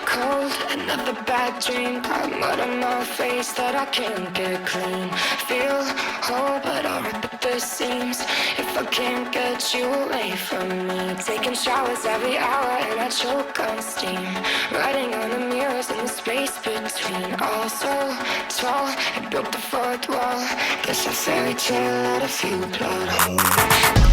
cold, another bad dream. Got mud on my face that I can't get clean. Feel whole, but I'll rip at the seams if I can't get you away from me. Taking showers every hour and I choke on steam. Writing on the mirrors in the space between. All so tall, I broke the fourth wall. Guess a fairy tale had a few plot holes.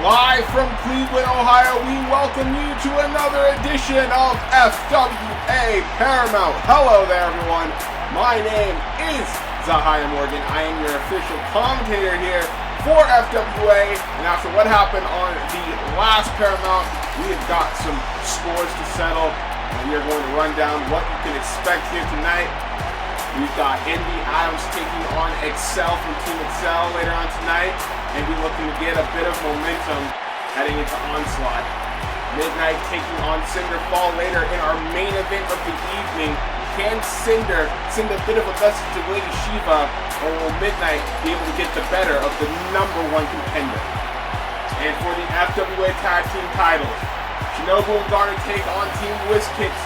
Live from Cleveland, Ohio, we welcome you to another edition of FWA Paramount. Hello there, everyone. My name is Zahaya Morgan. I am your official commentator here for FWA. And after what happened on the last Paramount, we have got some scores to settle. And we are going to run down what you can expect here tonight. We've got Envy Adams taking on Excel from Team Excel later on tonight. And be looking to get a bit of momentum heading into Onslaught. Midnight taking on Cinder Fall later in our main event of the evening. Can Cinder send a bit of a message to Lady Shiva, or will Midnight be able to get the better of the #1 contender? And for the FWA Tag Team titles, Shinobu and Garnet take on Team Wizkicks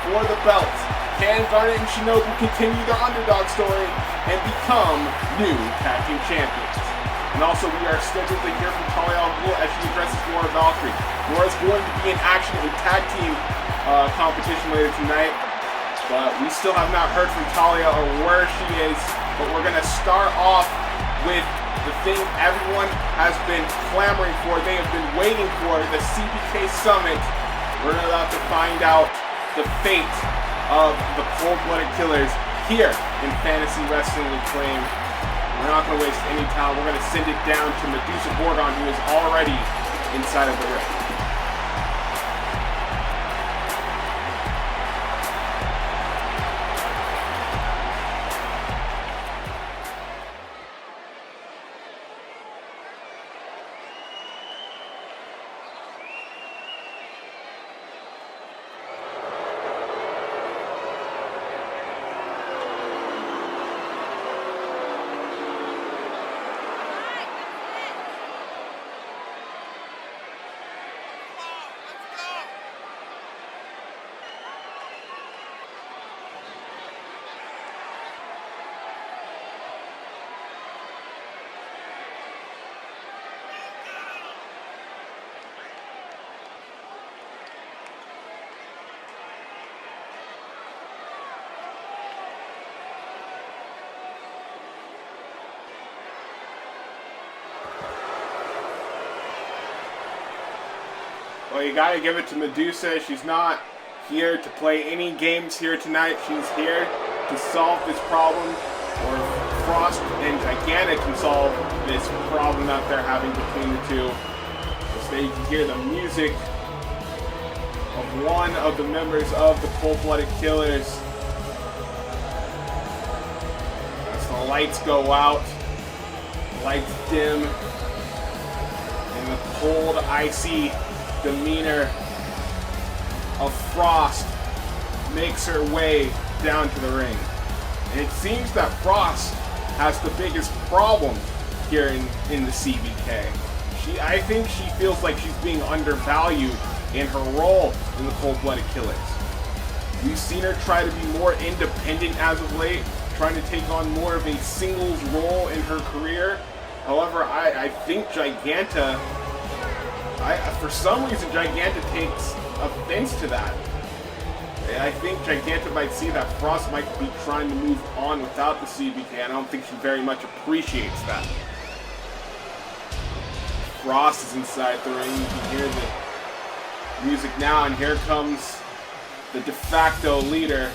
for the belts. Can Garnet and Shinobu continue their underdog story and become new Tag Team champions? And also, we are scheduled to hear from Talia Al Ghul as she addresses Nora Valkyrie. Nora's going to be in action in tag team competition later tonight, but we still have not heard from Talia or where she is. But we're going to start off with the thing everyone has been clamoring for. They have been waiting for, the CBK Summit. We're about to find out the fate of the Cold-Blooded Killers here in Fantasy Wrestling Acclaim. We're not going to waste any time. We're going to send it down to Medusa, who is already inside of the ring. Well, you gotta give it to Medusa. She's not here to play any games here tonight. She's here to solve this problem, or Frost and Giganta can solve this problem that they're having between the two. So you can hear the music of one of the members of the Cold-Blooded Killers. As the lights go out, lights dim, and the cold, icy demeanor of Frost makes her way down to the ring. And it seems that Frost has the biggest problem here in the CBK. I think she feels like she's being undervalued in her role in the Cold-Blooded Killers. We've seen her try to be more independent as of late, trying to take on more of a singles role in her career. However, I think Giganta, for some reason, Giganta takes offense to that. I think Giganta might see that Frost might be trying to move on without the CBK. I don't think she very much appreciates that. Frost is inside the ring. You can hear the music now, and here comes the de facto leader,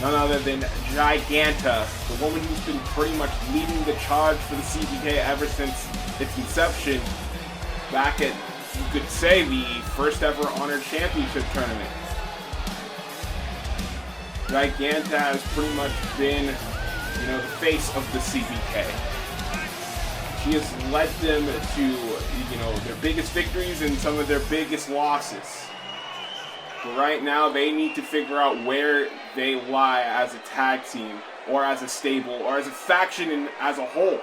none other than Giganta, the woman who's been pretty much leading the charge for the CBK ever since its inception, back at, you could say, the first ever Honored Championship tournament. Giganta has pretty much been, the face of the CBK. She has led them to, their biggest victories and some of their biggest losses. But right now, they need to figure out where they lie as a tag team, or as a stable, or as a faction and as a whole.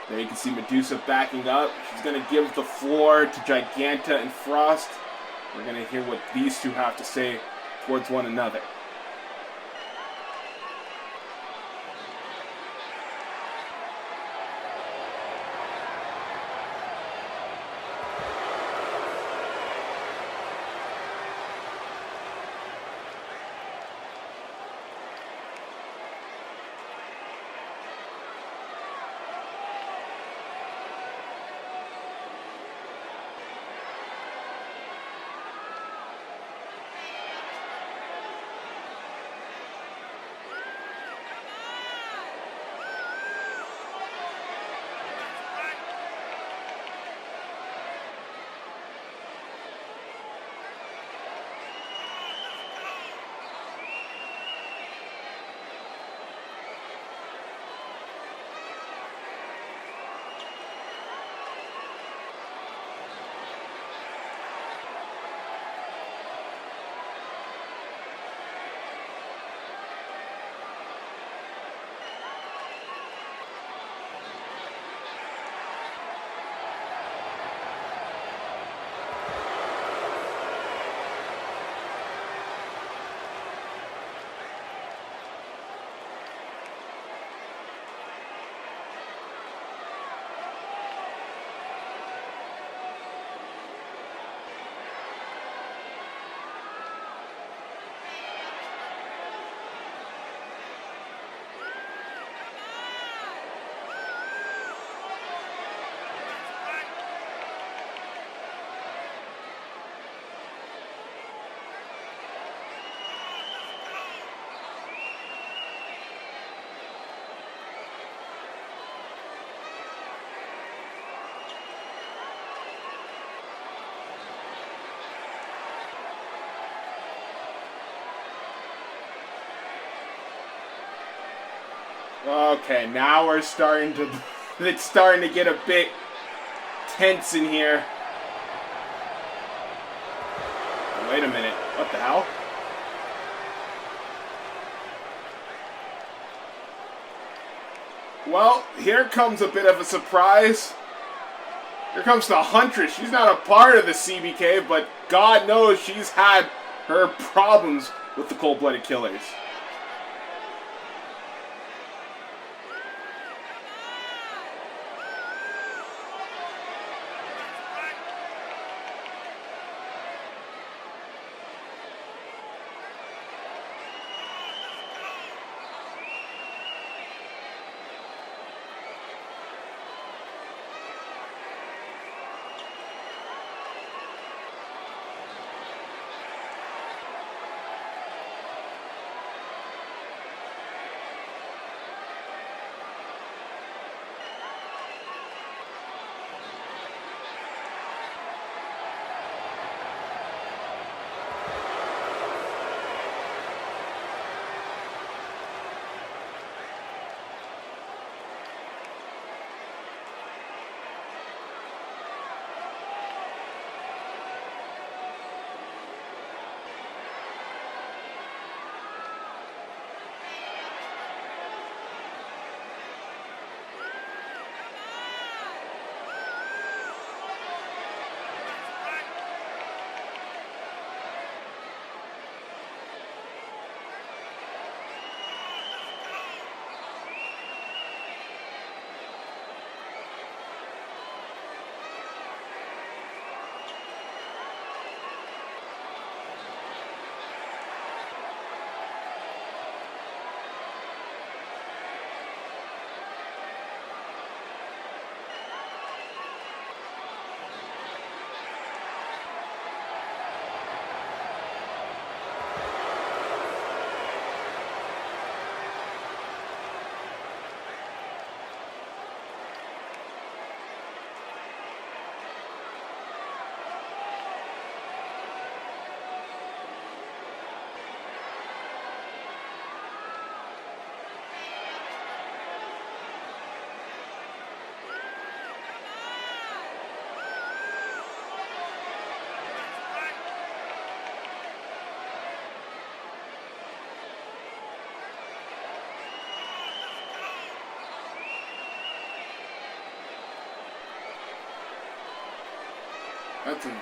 There you can see Medusa backing up. She's going to give the floor to Giganta and Frost. We're going to hear what these two have to say towards one another. Okay, now we're starting to... It's starting to get a bit tense in here. Wait a minute. What the hell? Well, here comes a bit of a surprise. Here comes the Huntress. She's not a part of the CBK, but God knows she's had her problems with the Cold-Blooded Killers.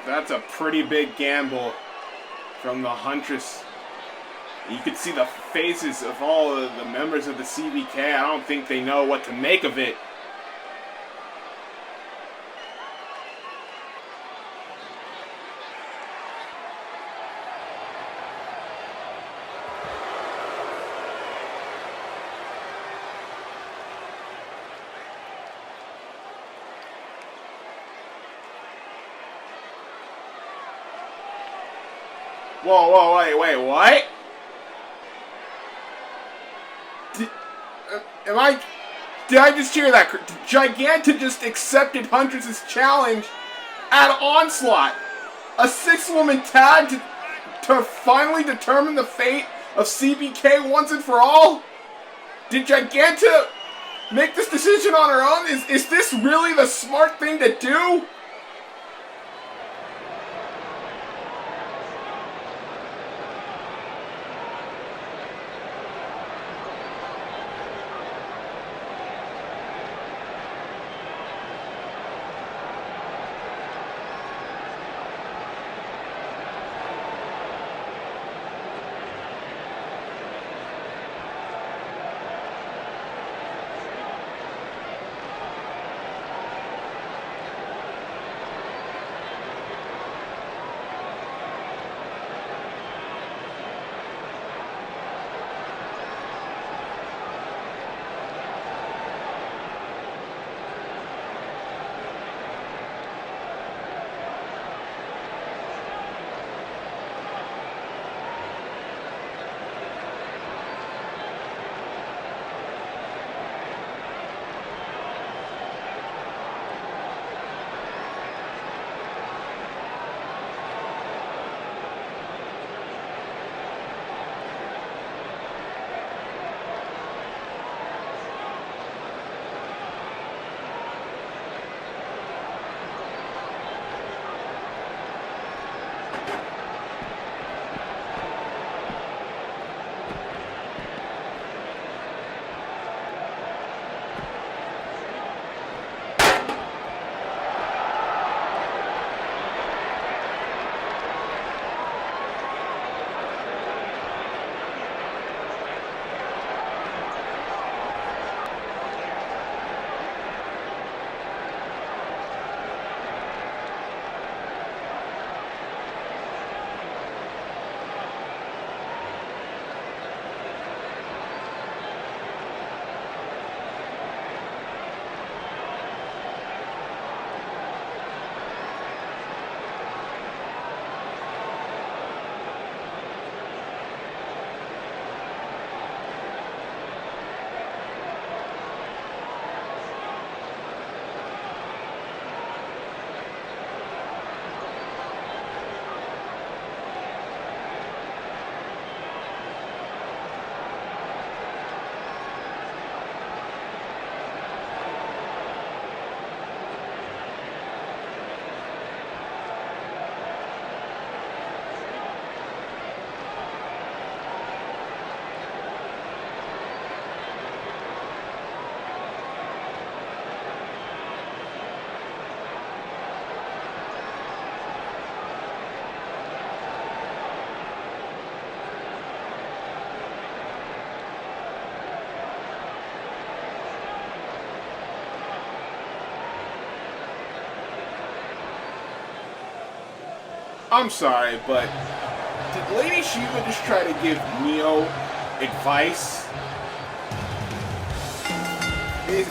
That's a pretty big gamble from the Huntress. You could see the faces of all of the members of the CBK. I don't think they know what to make of it. Whoa, wait, what? Did I just hear that? Giganta just accepted Huntress' challenge at Onslaught. A 6-woman tag to finally determine the fate of CBK once and for all? Did Giganta make this decision on her own? Is this really the smart thing to do? I'm sorry, but did Lady Shiva just try to give Neo advice?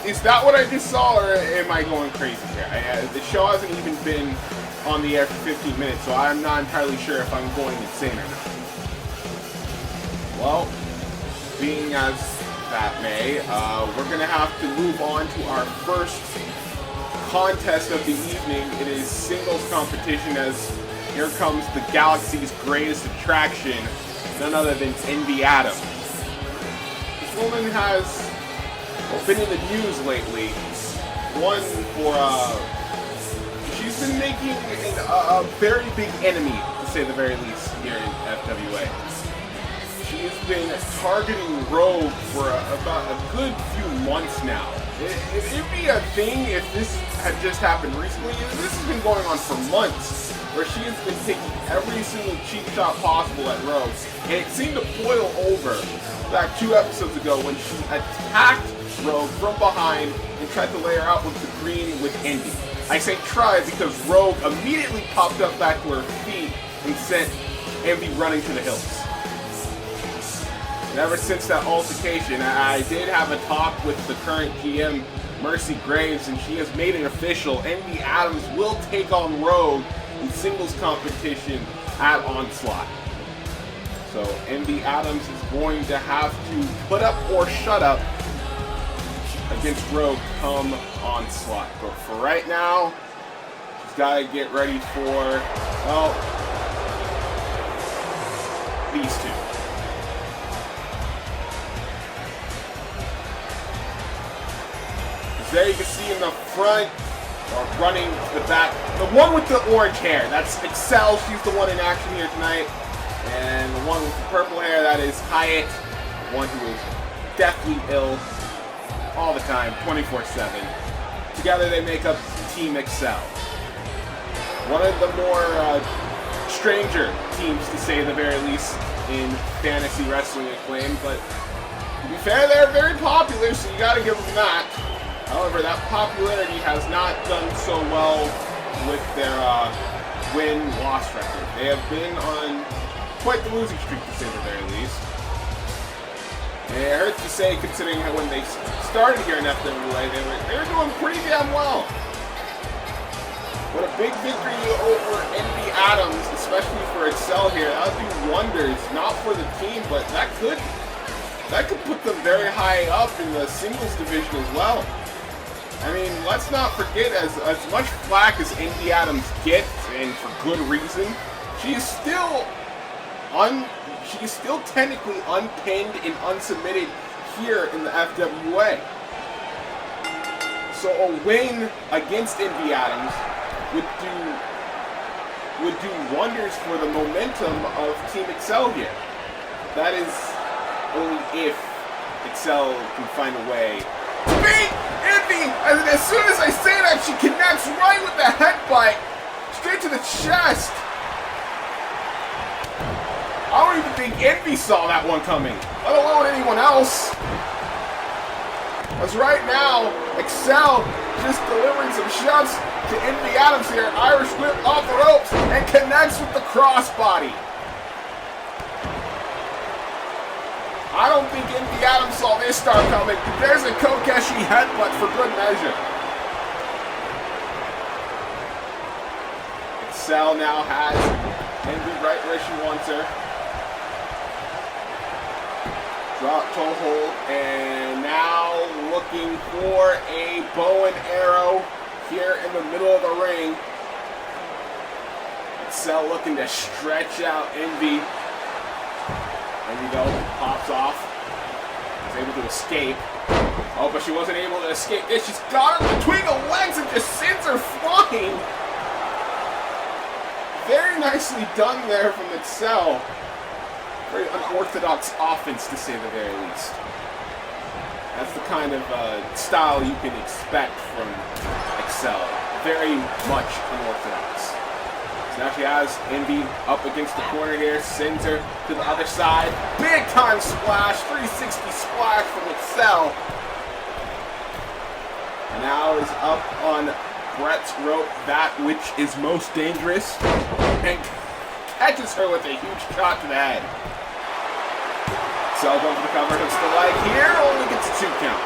Is that what I just saw, or am I going crazy here? The show hasn't even been on the air for 15 minutes, so I'm not entirely sure if I'm going insane or not. Well, being as that may, we're going to have to move on to our first contest of the evening. It is singles competition, as here comes the Galaxy's greatest attraction, none other than Envy Adams. This woman has been in the news lately. One for, she's been making a very big enemy, to say the very least, here in FWA. She's been targeting Rogue for about a good few months now. It'd be a thing if this had just happened recently. This has been going on for months. where she has been taking every single cheap shot possible at Rogue, and it seemed to boil over back 2 episodes ago when she attacked Rogue from behind and tried to lay her out with the green with Indy. I say try because Rogue immediately popped up back to her feet and sent Envy running to the hills. And ever since that altercation, I did have a talk with the current GM, Mercy Graves, and she has made it official. Envy Adams will take on Rogue in singles competition at Onslaught. So Envy Adams is going to have to put up or shut up against Rogue come Onslaught. But for right now, she's got to get ready for, well, these two. There you can see in the front, or running to the back, the one with the orange hair, that's Excel, she's the one in action here tonight. And the one with the purple hair, that is Hyatt, the one who is deathly ill all the time, 24/7. Together they make up Team Excel. One of the more stranger teams, to say the very least, in fantasy wrestling acclaim, but to be fair, they're very popular, so you gotta give them that. However, that popularity has not done so well with their win-loss record. They have been on quite the losing streak, to say the very least. And it hurts to say, considering how when they started here in FWA, they were doing pretty damn well. But a big victory over Envy Adams, especially for Excel here, that would do wonders, not for the team, but that could put them very high up in the singles division as well. I mean, let's not forget, as much flack as Envy Adams gets, and for good reason, she is still technically unpinned and unsubmitted here in the FWA. So a win against Envy Adams would do wonders for the momentum of Team Excel here. That is only if Excel can find a way to beat Envy. And as soon as I say that, she connects right with the headbutt, straight to the chest. I don't even think Envy saw that one coming, let alone anyone else. As right now, Excel just delivering some shots to Envy Adams here. Irish whip off the ropes and connects with the crossbody. I don't think Envy Adams saw this start coming. There's a Kokeshi headbutt for good measure. Excel now has Envy right where she wants her. Drop toe hold, and now looking for a bow and arrow here in the middle of the ring. Excel looking to stretch out Envy. There you go, pops off. Was able to escape. Oh, but she wasn't able to escape this. She's got her between the legs and just sends her flying. Very nicely done there from Excel. Very unorthodox offense, to say the very least. That's the kind of style you can expect from Excel. Very much unorthodox. So now she has Envy up against the corner here, sends her to the other side. Big time splash, 360 splash from Excel. And now is up on Brett's rope, that which is most dangerous, and catches her with a huge shot to the head. Excel going for the cover, hooks the leg here, only gets a 2 count.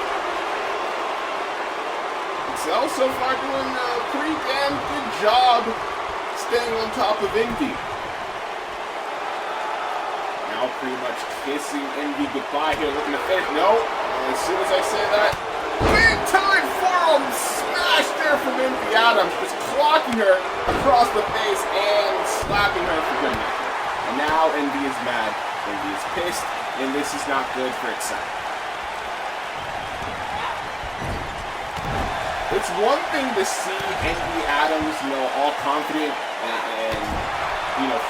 Excel so far doing a pretty damn good job staying on top of Envy. Now pretty much kissing Envy goodbye here, looking to finish. No, as soon as I say that, big time forearm smash there from Envy Adams, just clocking her across the face and slapping her for good measure. And now Envy is mad, Envy is pissed, and this is not good for Excel. It's one thing to see Envy Adams, all confident and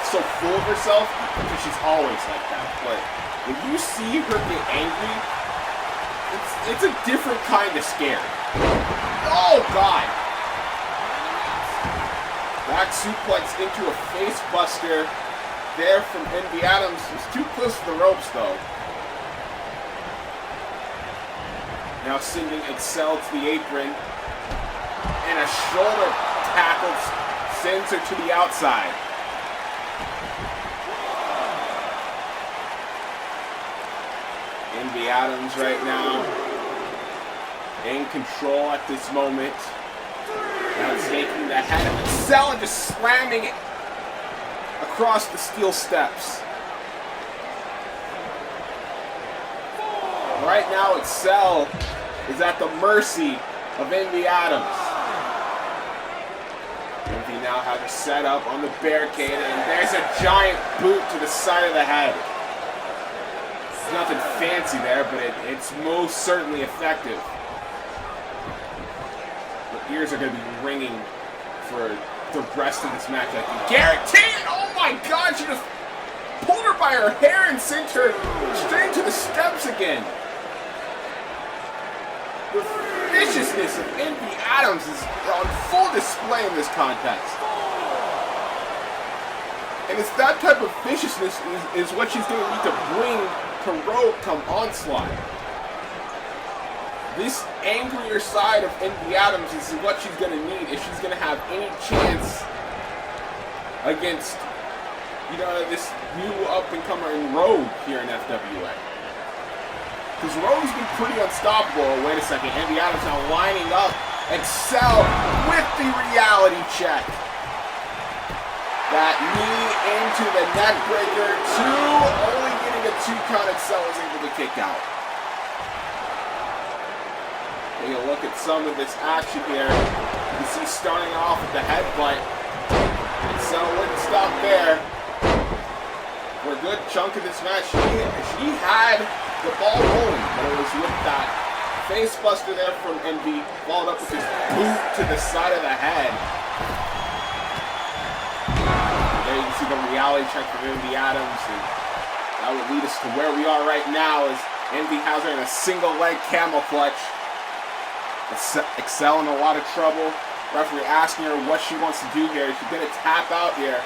so full of herself, because she's always like that. But when you see her get angry, it's a different kind of scary. Oh God! Back suplex into a face buster there from Envy Adams. He's too close to the ropes though. Now sending Excel to the apron. And a shoulder tackle sends her to the outside. Envy Adams right now in control at this moment. Now taking the head of Excel and just slamming it across the steel steps. Right now, Excel is at the mercy of Envy Adams. Envy now has her set up on the barricade, and there's a giant boot to the side of the head. There's nothing fancy there, but it's most certainly effective. The ears are going to be ringing for the rest of this match, I can guarantee it. Oh my God, she just pulled her by her hair and sent her straight to the steps again. The viciousness of Envy Adams is on full display in this contest. And it's that type of viciousness is what she's going to need to bring to Rogue come Onslaught. This angrier side of Envy Adams is what she's going to need if she's going to have any chance against, you know, this new up-and-comer in Rogue here in FWA. Because Rogue's been pretty unstoppable. Wait a second, Envy Adams now lining up Excel with the reality check. That knee into the neck breaker, only getting a 2 count. Excel is able to kick out. Take a look at some of this action here. You can see starting off with the headbutt. Excel wouldn't stop there. For a good chunk of this match, she had the ball rolling, but it was with that face buster there from Envy, followed up with this boot to the side of the head. There you can see the reality check from Envy Adams, and that would lead us to where we are right now as Envy has her in a single leg camel clutch. Excel in a lot of trouble. Referee asking her what she wants to do here. Is she going to tap out here?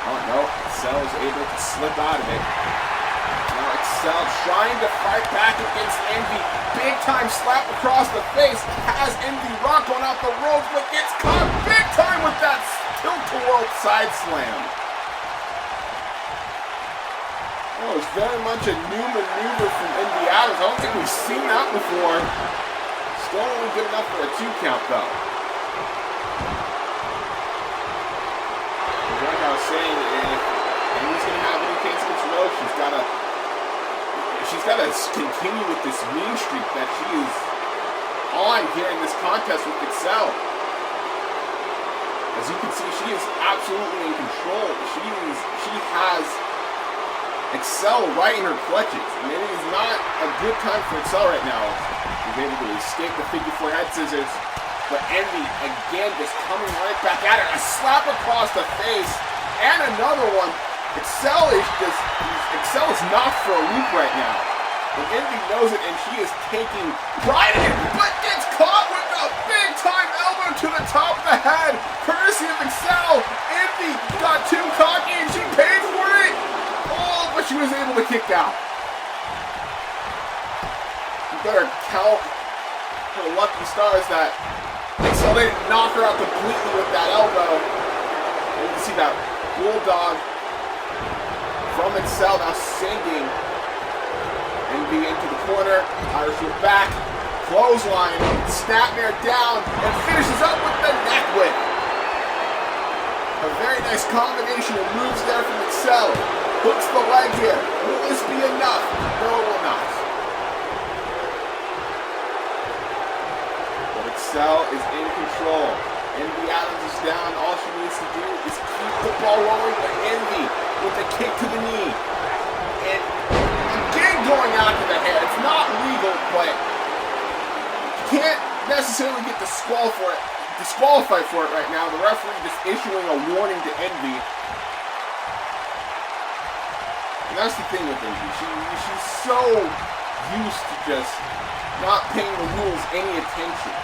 Oh no, Excel is able to slip out of it. Now Excel trying to fight back against Envy. Big time slap across the face. Has Envy rock going out the ropes, but gets caught big time with that tilt-to-world side slam. That was very much a new maneuver from Envy Adams. I don't think we've seen that before. Still only good enough for a 2 count though. Like I was saying, if Envy's gonna have any chance against Rogue, she's gotta continue with this mean streak that she is on here in this contest with Excel. As you can see, she is absolutely in control. She has Excel right in her clutches, and it is not a good time for Excel right now. She's able to escape the figure 4 head scissors. But Envy, again, just coming right back at her. A slap across the face. And another one. Excel is knocked for a loop right now. And Envy knows it, and she is taking pride in it, but gets caught with a big-time elbow to the top of the head. Courtesy of Excel. Envy got too cocky, and she paid for it. Oh, but she was able to kick out. You better count her lucky stars that Excel didn't knock her out completely with that elbow. And you can see that bulldog from Excel now sending Envy into the corner. Irish whip back, clothesline, snapmare down, and finishes up with the neck whip. A very nice combination of moves there from Excel. Hooks the leg here. Will this be enough? No, it will not. Excel is in control. Envy Adams is down. All she needs to do is keep the ball rolling with Envy with a kick to the knee. And again going out to the head. It's not legal, but you can't necessarily get disqualified for it right now. The referee just issuing a warning to Envy. And that's the thing with Envy. She's so used to just not paying the rules any attention.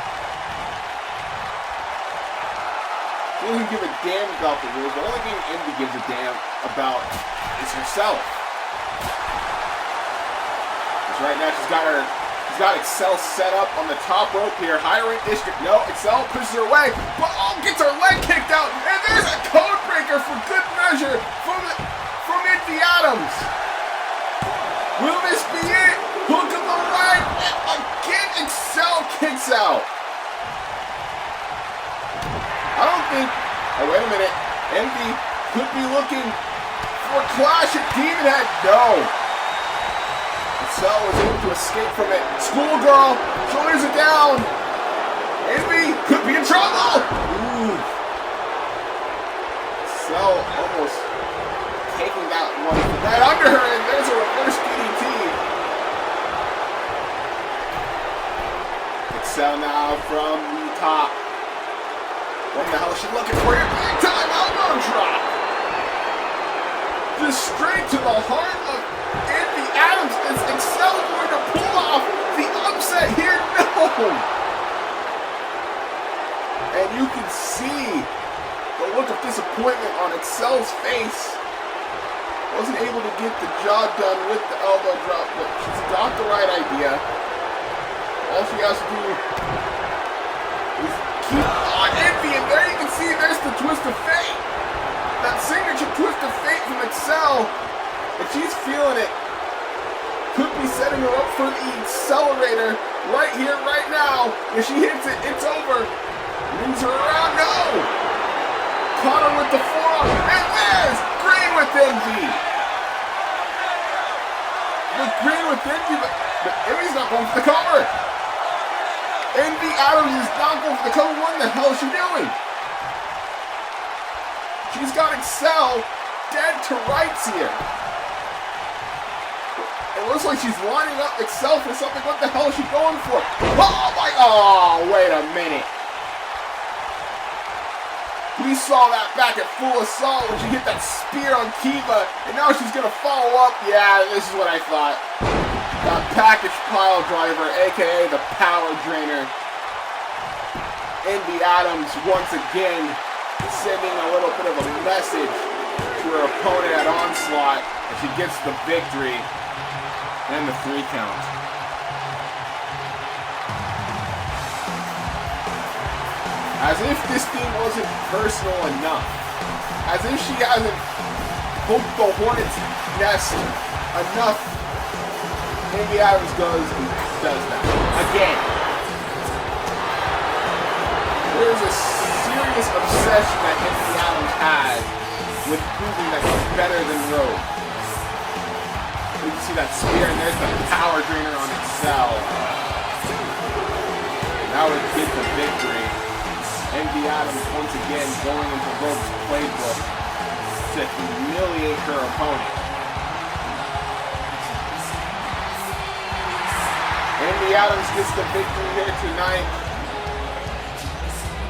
She doesn't give a damn about the rules. The only thing Envy gives a damn about is herself. Because right now she's got Excel set up on the top rope here. High rank district. No, Excel pushes her away, but gets her leg kicked out. And there's a code breaker for good measure from Envy Adams. Will this be it? Hook of the leg. And again, Excel kicks out. I don't think... Oh, wait a minute. Envy could be looking for a clash at Demon Head. No. Excel was able to escape from it. Schoolgirl shoulders it down. Envy could be in trouble. Ooh. Excel almost taking that one right under her, and there's a reverse DDT. Excel now from the top. What the hell is she looking for here? Big time elbow drop. Just straight to the heart of Envy Adams. Is Excel going to pull off the upset here? No. And you can see the look of disappointment on Excel's face. Wasn't able to get the job done with the elbow drop, but she's got the right idea. All she has to do is keep on Envy, and there you can see there's the twist of fate. That signature twist of fate from Excel. And she's feeling it. Could be setting her up for the accelerator right here, right now. If she hits it, it's over. Moves her around. No! Caught her with the forearm. And there's Green with Envy. With Green with Envy, but Envy's not going for the cover. Envy Adams is not going for the cover. What the hell is she doing? She's got Excel dead to rights here. It looks like she's lining up Excel for something. What the hell is she going for? Oh my, oh, wait a minute. We saw that back at Full Assault when she hit that spear on Kiva, and now she's gonna follow up. Yeah, this is what I thought. That package pile driver, aka the power drainer. Envy Adams once again sending a little bit of a message to her opponent at Onslaught, and she gets the victory and the 3 count. As if this thing wasn't personal enough. As if she hasn't poked the hornet's nest enough. Envy Adams goes and does that. Again. There's a serious obsession that Envy Adams has with proving that he's better than Rogue. You can see that spear, and there's the power drainer on Excel. Now it gets the victory. Envy Adams once again going into Rogue's playbook to humiliate her opponent. Envy Adams gets the victory here tonight.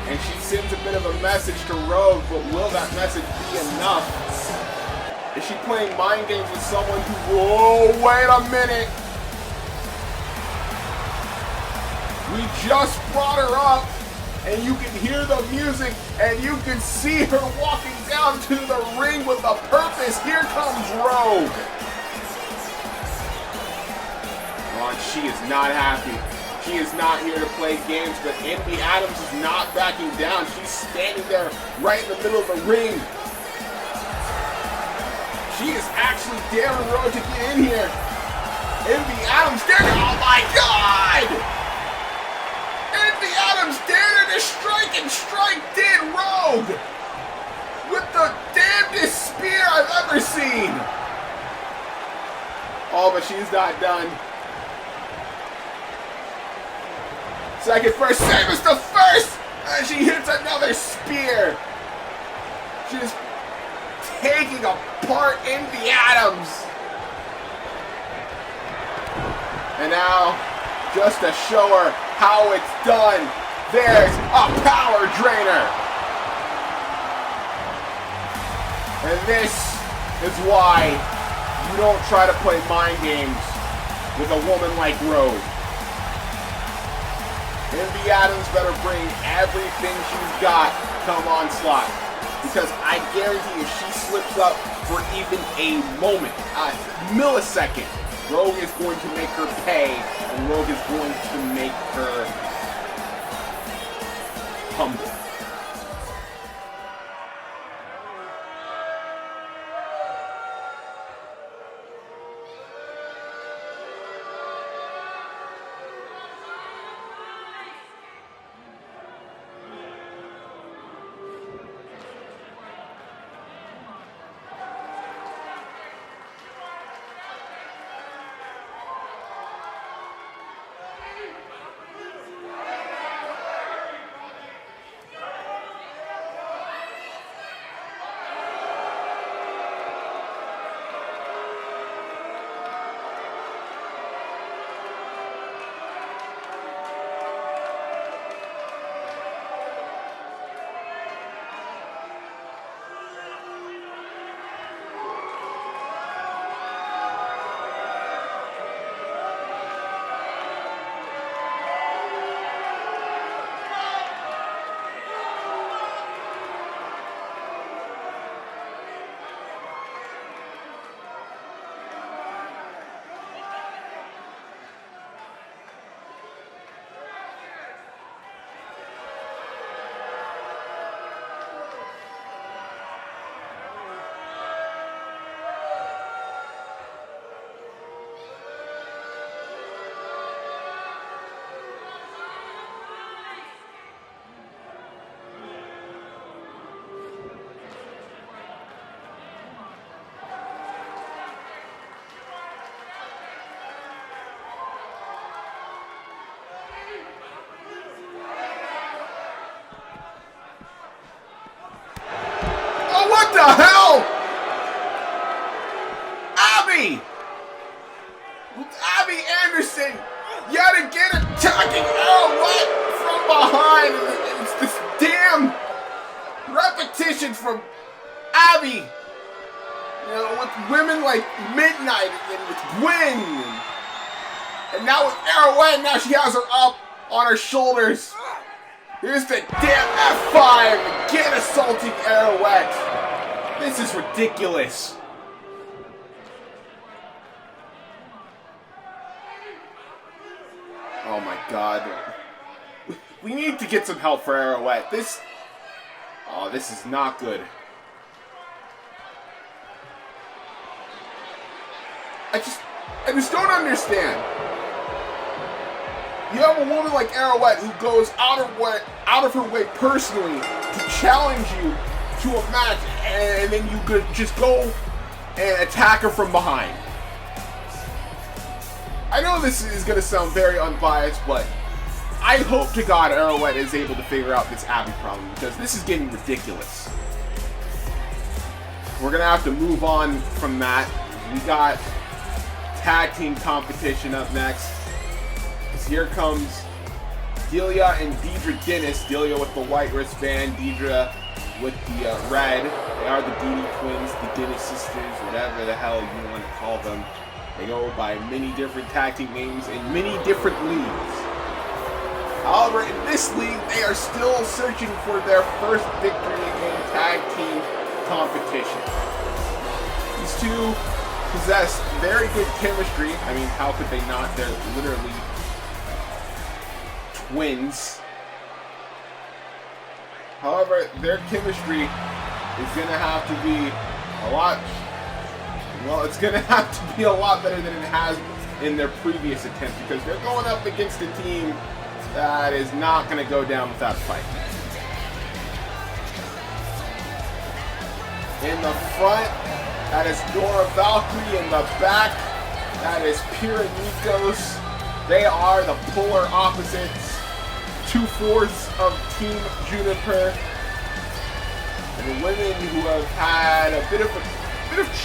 And she sends a bit of a message to Rogue, but will that message be enough? Is she playing mind games with someone who... Whoa, wait a minute! We just brought her up, and you can hear the music, and you can see her walking down to the ring with a purpose. Here comes Rogue. Oh, and she is not happy. She is not here to play games, but Envy Adams is not backing down. She's standing there right in the middle of the ring. She is actually daring Rogue to get in here. Envy Adams daring. Oh my God! Envy Adams dared her to strike, and strike did Rogue with the damnedest spear I've ever seen. Oh, but she's not done. Second first, same as the first, and she hits another spear. She's taking apart Envy Adams. And now, just to show her how it's done, there's a power drainer. And this is why you don't try to play mind games with a woman like Rogue. Envy Adams better bring everything she's got become Onslaught. Because I guarantee if she slips up for even a moment, a millisecond, Rogue is going to make her pay, and Rogue is going to make her humble. What the hell? Abby Anderson yet again attacking what? From behind. It's this damn repetition from Abby. You know, with women like Midnight and with Gwen. And now with Arrowhead, now she has her up on her shoulders. Here's the damn F5 again assaulting Arrowhead. This is ridiculous. Oh my god. We need to get some help for Arrowhead. This is not good. I just don't understand. You have a woman like Arrowhead who goes out of her way personally to challenge you to a match, and then you could just go and attack her from behind. I know this is going to sound very unbiased, but I hope to God Arrowhead is able to figure out this Abby problem, because this is getting ridiculous. We're going to have to move on from that. We got tag team competition up next. Here comes Delia and Deidre Dennis. Delia with the white wristband, Deidre with the red. They are the Didi twins, the Dennis sisters, whatever the hell you want to call them. They go by many different tag team names in many different leagues. However, in this league, they are still searching for their first victory in tag team competition. These two possess very good chemistry. I mean, how could they not? They're literally twins. However, their chemistry is going to have to be a lot, well, it's going to have to be a lot better than it has in their previous attempts, because they're going up against a team that is not going to go down without a fight. In the front, that is Nora Valkyrie. In the back, that is Pira Nikos. They are the polar opposites. 2/4 of Team Juniper, and the women who have had a bit of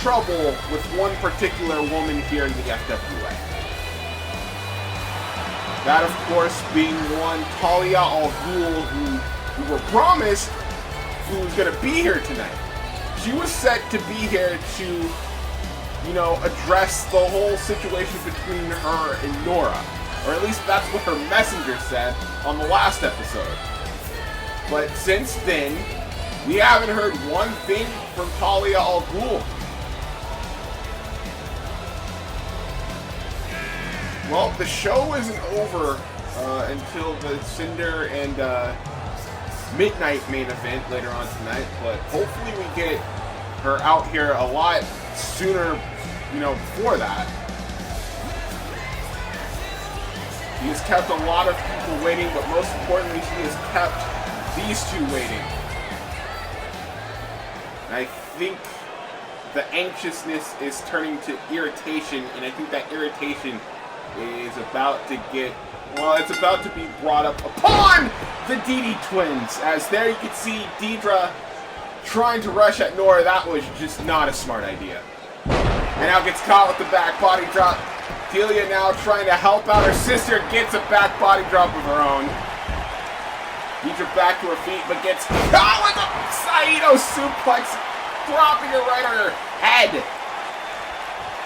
trouble with one particular woman here in the FWA. That, of course, being one Talia Al Ghul, who were promised who was going to be here tonight. She was set to be here to, you know, address the whole situation between her and Nora. Or at least that's what her messenger said on the last episode. But since then, we haven't heard one thing from Talia Al Ghul. Well, the show isn't over until the Cinder and Midnight main event later on tonight, but hopefully we get her out here a lot sooner, before that. She has kept a lot of people waiting, but most importantly, she has kept these two waiting. And I think the anxiousness is turning to irritation, and I think that irritation is about to it's about to be brought up upon the DD twins. As there you can see Deidre trying to rush at Nora. That was just not a smart idea. And now gets caught with the back body drop. Delia now trying to help out her sister, gets a back body drop of her own. Deidre back to her feet, but gets caught with a Saito suplex, dropping her right on her head.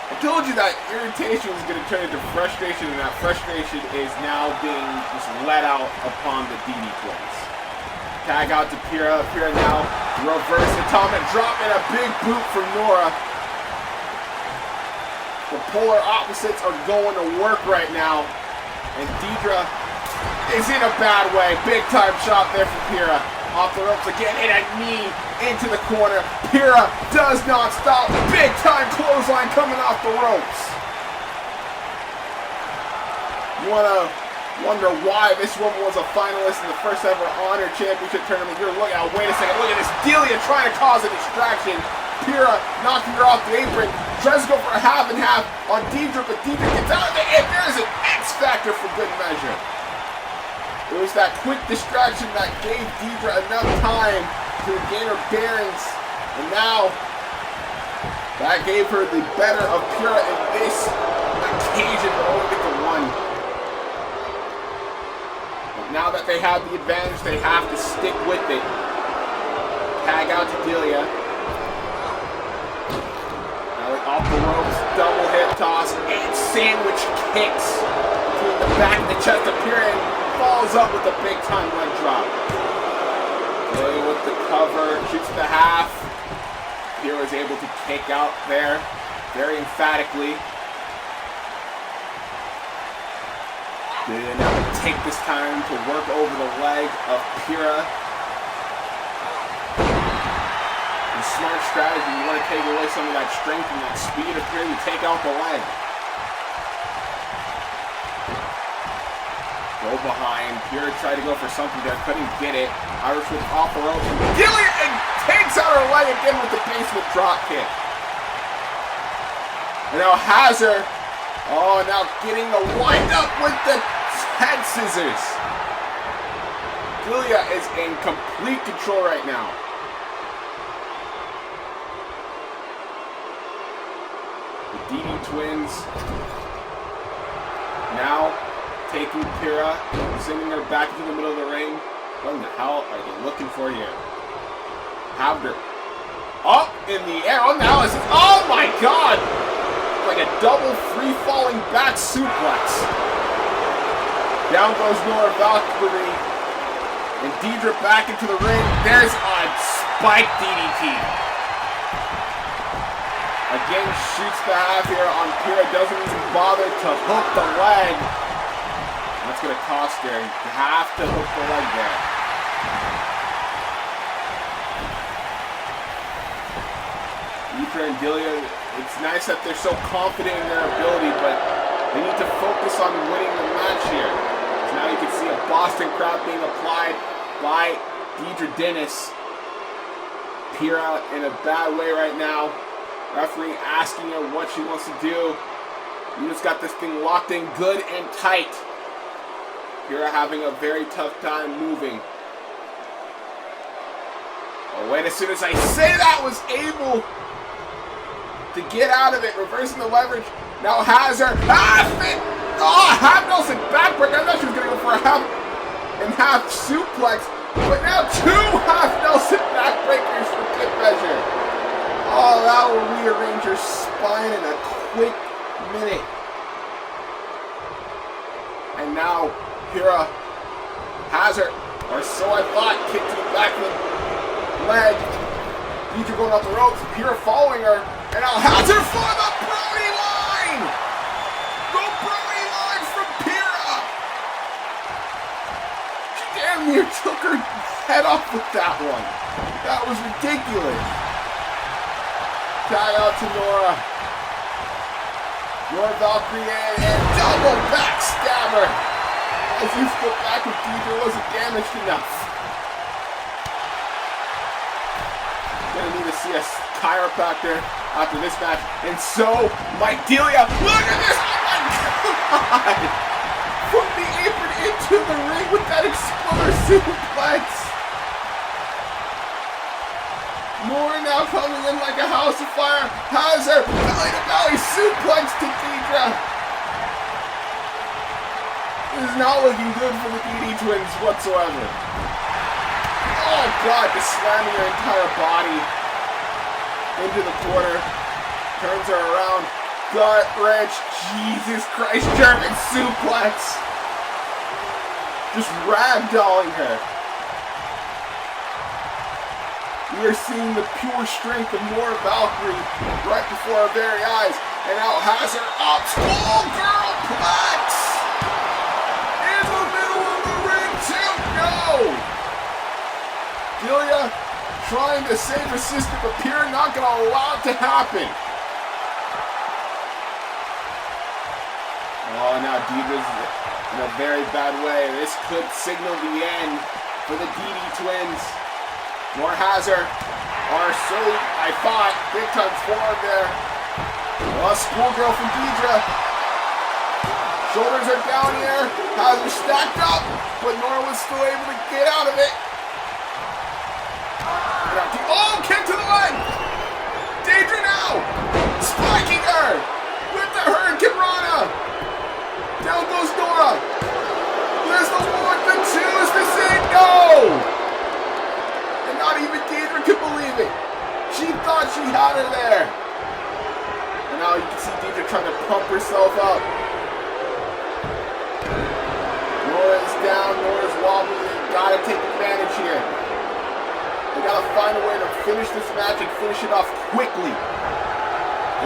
I told you that irritation was going to turn into frustration, and that frustration is now being just let out upon the DD twins. Tag out to Pyrrha. Pyrrha now reverse atomic drop and a big boot from Nora. The polar opposites are going to work right now, and Deidre is in a bad way. Big time shot there from Pyrrha. Off the ropes again, and a knee into the corner. Pyrrha does not stop. Big time clothesline coming off the ropes. You want to wonder why this woman was a finalist in the first ever Honor Championship tournament. You're looking at, wait a second, look at this. Delia trying to cause a distraction. Pyrrha knocking her off the apron. Tries to go for a half and half on Deidre, but Deidre gets out of it, and there's an X factor for good measure. It was that quick distraction that gave Deidre enough time to regain her bearings, and now that gave her the better of Pyrrha in this occasion, but only get the one. But now that they have the advantage, they have to stick with it. Tag out to Delia. Now off the ropes, double hip toss, and sandwich kicks between the back of the chest of Pyrrha, and falls up with a big time leg drop. Delia with the cover, shoots the half. Pyrrha is able to kick out there very emphatically. Delia now going to take this time to work over the leg of Pyrrha. And smart strategy, you want to take away some of that strength and that speed of Pyrrha, you take out the leg. Go behind. Pyrrha tried to go for something there, couldn't get it. Irish whip off the rope. Delia and takes out her leg again with the basement drop kick. And now has her. Oh, now getting the wind up with the head scissors. Delia is in complete control right now. The DD twins now taking Pyrrha, sending her back into the middle of the ring. What in the hell are they looking for here? Have her up in the air. Oh, now it's, oh my god! Like a double free falling back suplex. Down goes Nora Valkyrie. And Deidre back into the ring. There's a spike DDT. Again, shoots the half here on Pyrrha. Doesn't even bother to hook the leg. That's going to cost her. You have to hook the leg there. Deidre and Delia, it's nice that they're so confident in their ability, but they need to focus on winning the match here. So now you can see a Boston crowd being applied by Deidre Dennis. Pyrrha in a bad way right now. Referee asking her what she wants to do. You just got this thing locked in good and tight. Pyrrha having a very tough time moving. Oh, wait, as soon as I say that, was able to get out of it, reversing the leverage. Now has her half it. Oh, half Nelson backbreaker. I thought she was going to go for a half and half suplex, but now two half Nelson backbreakers for good measure. Oh, that will rearrange her spine in a quick minute. And now Pyrrha has her. Or so I thought. Kick to the back of the leg. Deidre going off the ropes. Pyrrha following her. And now Hazard for the Brody line! The Brody line from Pyrrha! She damn near took her head off with that one. That was ridiculous. Tag out to Nora. Nora Valkyrie and double backstabber. As you flip back with Deidre wasn't damaged enough. Gonna need to see a chiropractor after this match. And so, Mike Delia, look at this! Oh my God! From the apron into the ring with that exploder suplex. Nora now coming in like a house of fire. Has her belly-to-belly suplex to Deidre. This is not looking good for the DD twins whatsoever. Oh God, just slamming her entire body into the corner. Turns her around. Gut wrench. Jesus Christ, German suplex. Just ragdolling her. We are seeing the pure strength of Nora Valkyrie right before our very eyes. And now has her up. Schoolgirl plex! In the middle of the ring too. No! Delia trying to save her sister, but Pyrrha not going to allow it to happen. Oh, now Deidre's in a very bad way. This could signal the end for the DD twins. Nora has her. Or so I thought. Big time forward there. Well, schoolgirl from Deidre. Shoulders are down here. Has her stacked up. But Nora was still able to get out of it. Oh, kick to the leg. Deidre now. Spiking her. With the Hurricane Rana. Down goes Nora. There's the 1, the 2, is the same. No. Not even Deidre could believe it. She thought she had her there. And now you can see Deidre trying to pump herself up. Nora's down, Nora's wobbling. They gotta take advantage here. They gotta find a way to finish this match and finish it off quickly.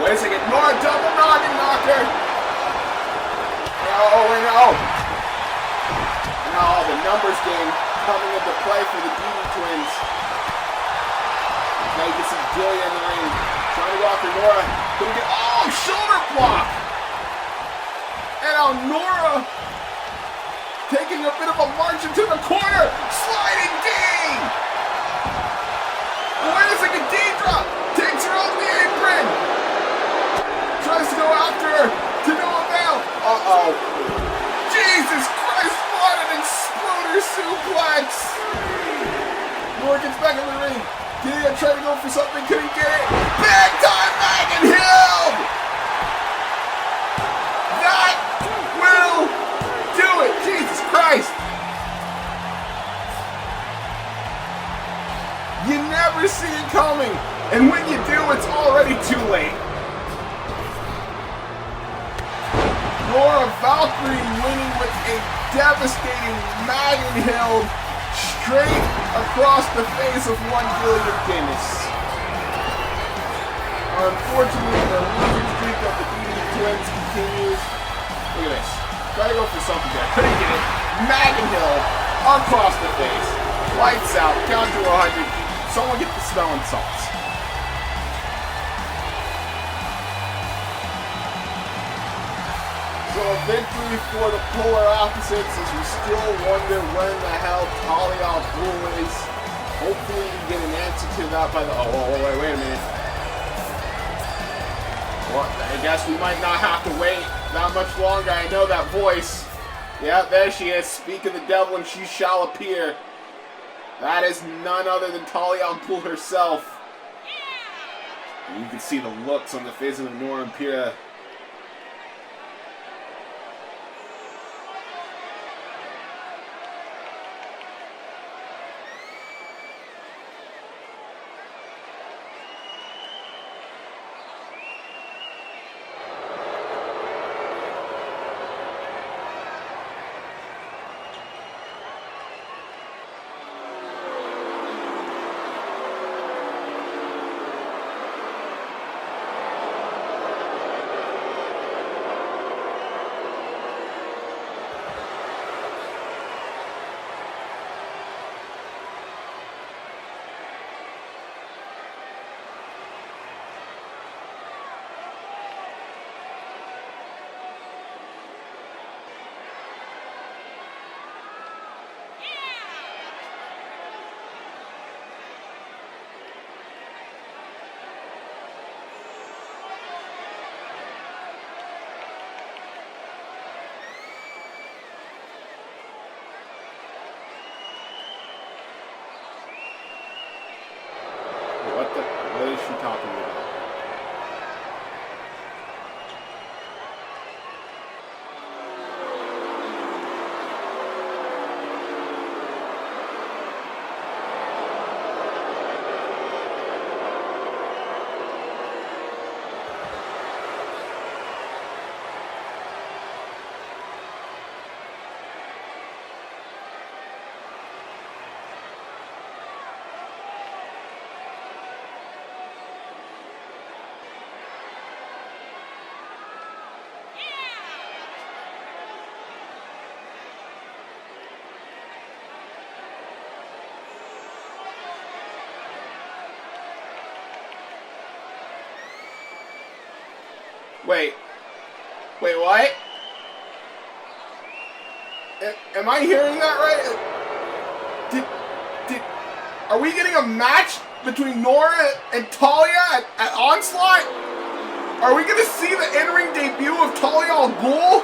Wait a second, Nora double noggin knocker. Oh. Now the numbers game coming into play for the DD twins. Now you can see Delia in the ring, trying to go after Nora. Shoulder block! And now Nora taking a bit of a march into the corner. Sliding D! Wait a second, Deidre takes her off the apron. Tries to go after her, to no avail. Uh-oh. Jesus Christ, what an exploder suplex! Nora gets back in the ring. Delia tried to go for something, couldn't get it. Big time Megan Hill! That will do it! Jesus Christ! You never see it coming, and when you do, it's already too late. Nora Valkyrie winning with a devastating Megan Hill straight across the face of one Gillian Dennis. Unfortunately, the losing streak of the DD twins continues. Look at this. Try to go for something there. Couldn't get it. Megan Hill across the face. Lights out. Count to 100. Someone get the smelling salts. So a victory for the polar opposites as we still wonder where in the hell Talia Al Ghul is. Hopefully we get an answer to that by the... wait a minute. Well, I guess we might not have to wait that much longer. I know that voice. Yeah, there she is. Speak of the devil and she shall appear. That is none other than Talia Al Ghul herself. And you can see the looks on the faces of Nora and Pyrrha. Wait, what? Am I hearing that right? Are we getting a match between Nora and Talia at Onslaught? Are we gonna see the in-ring debut of Talia Al Ghul?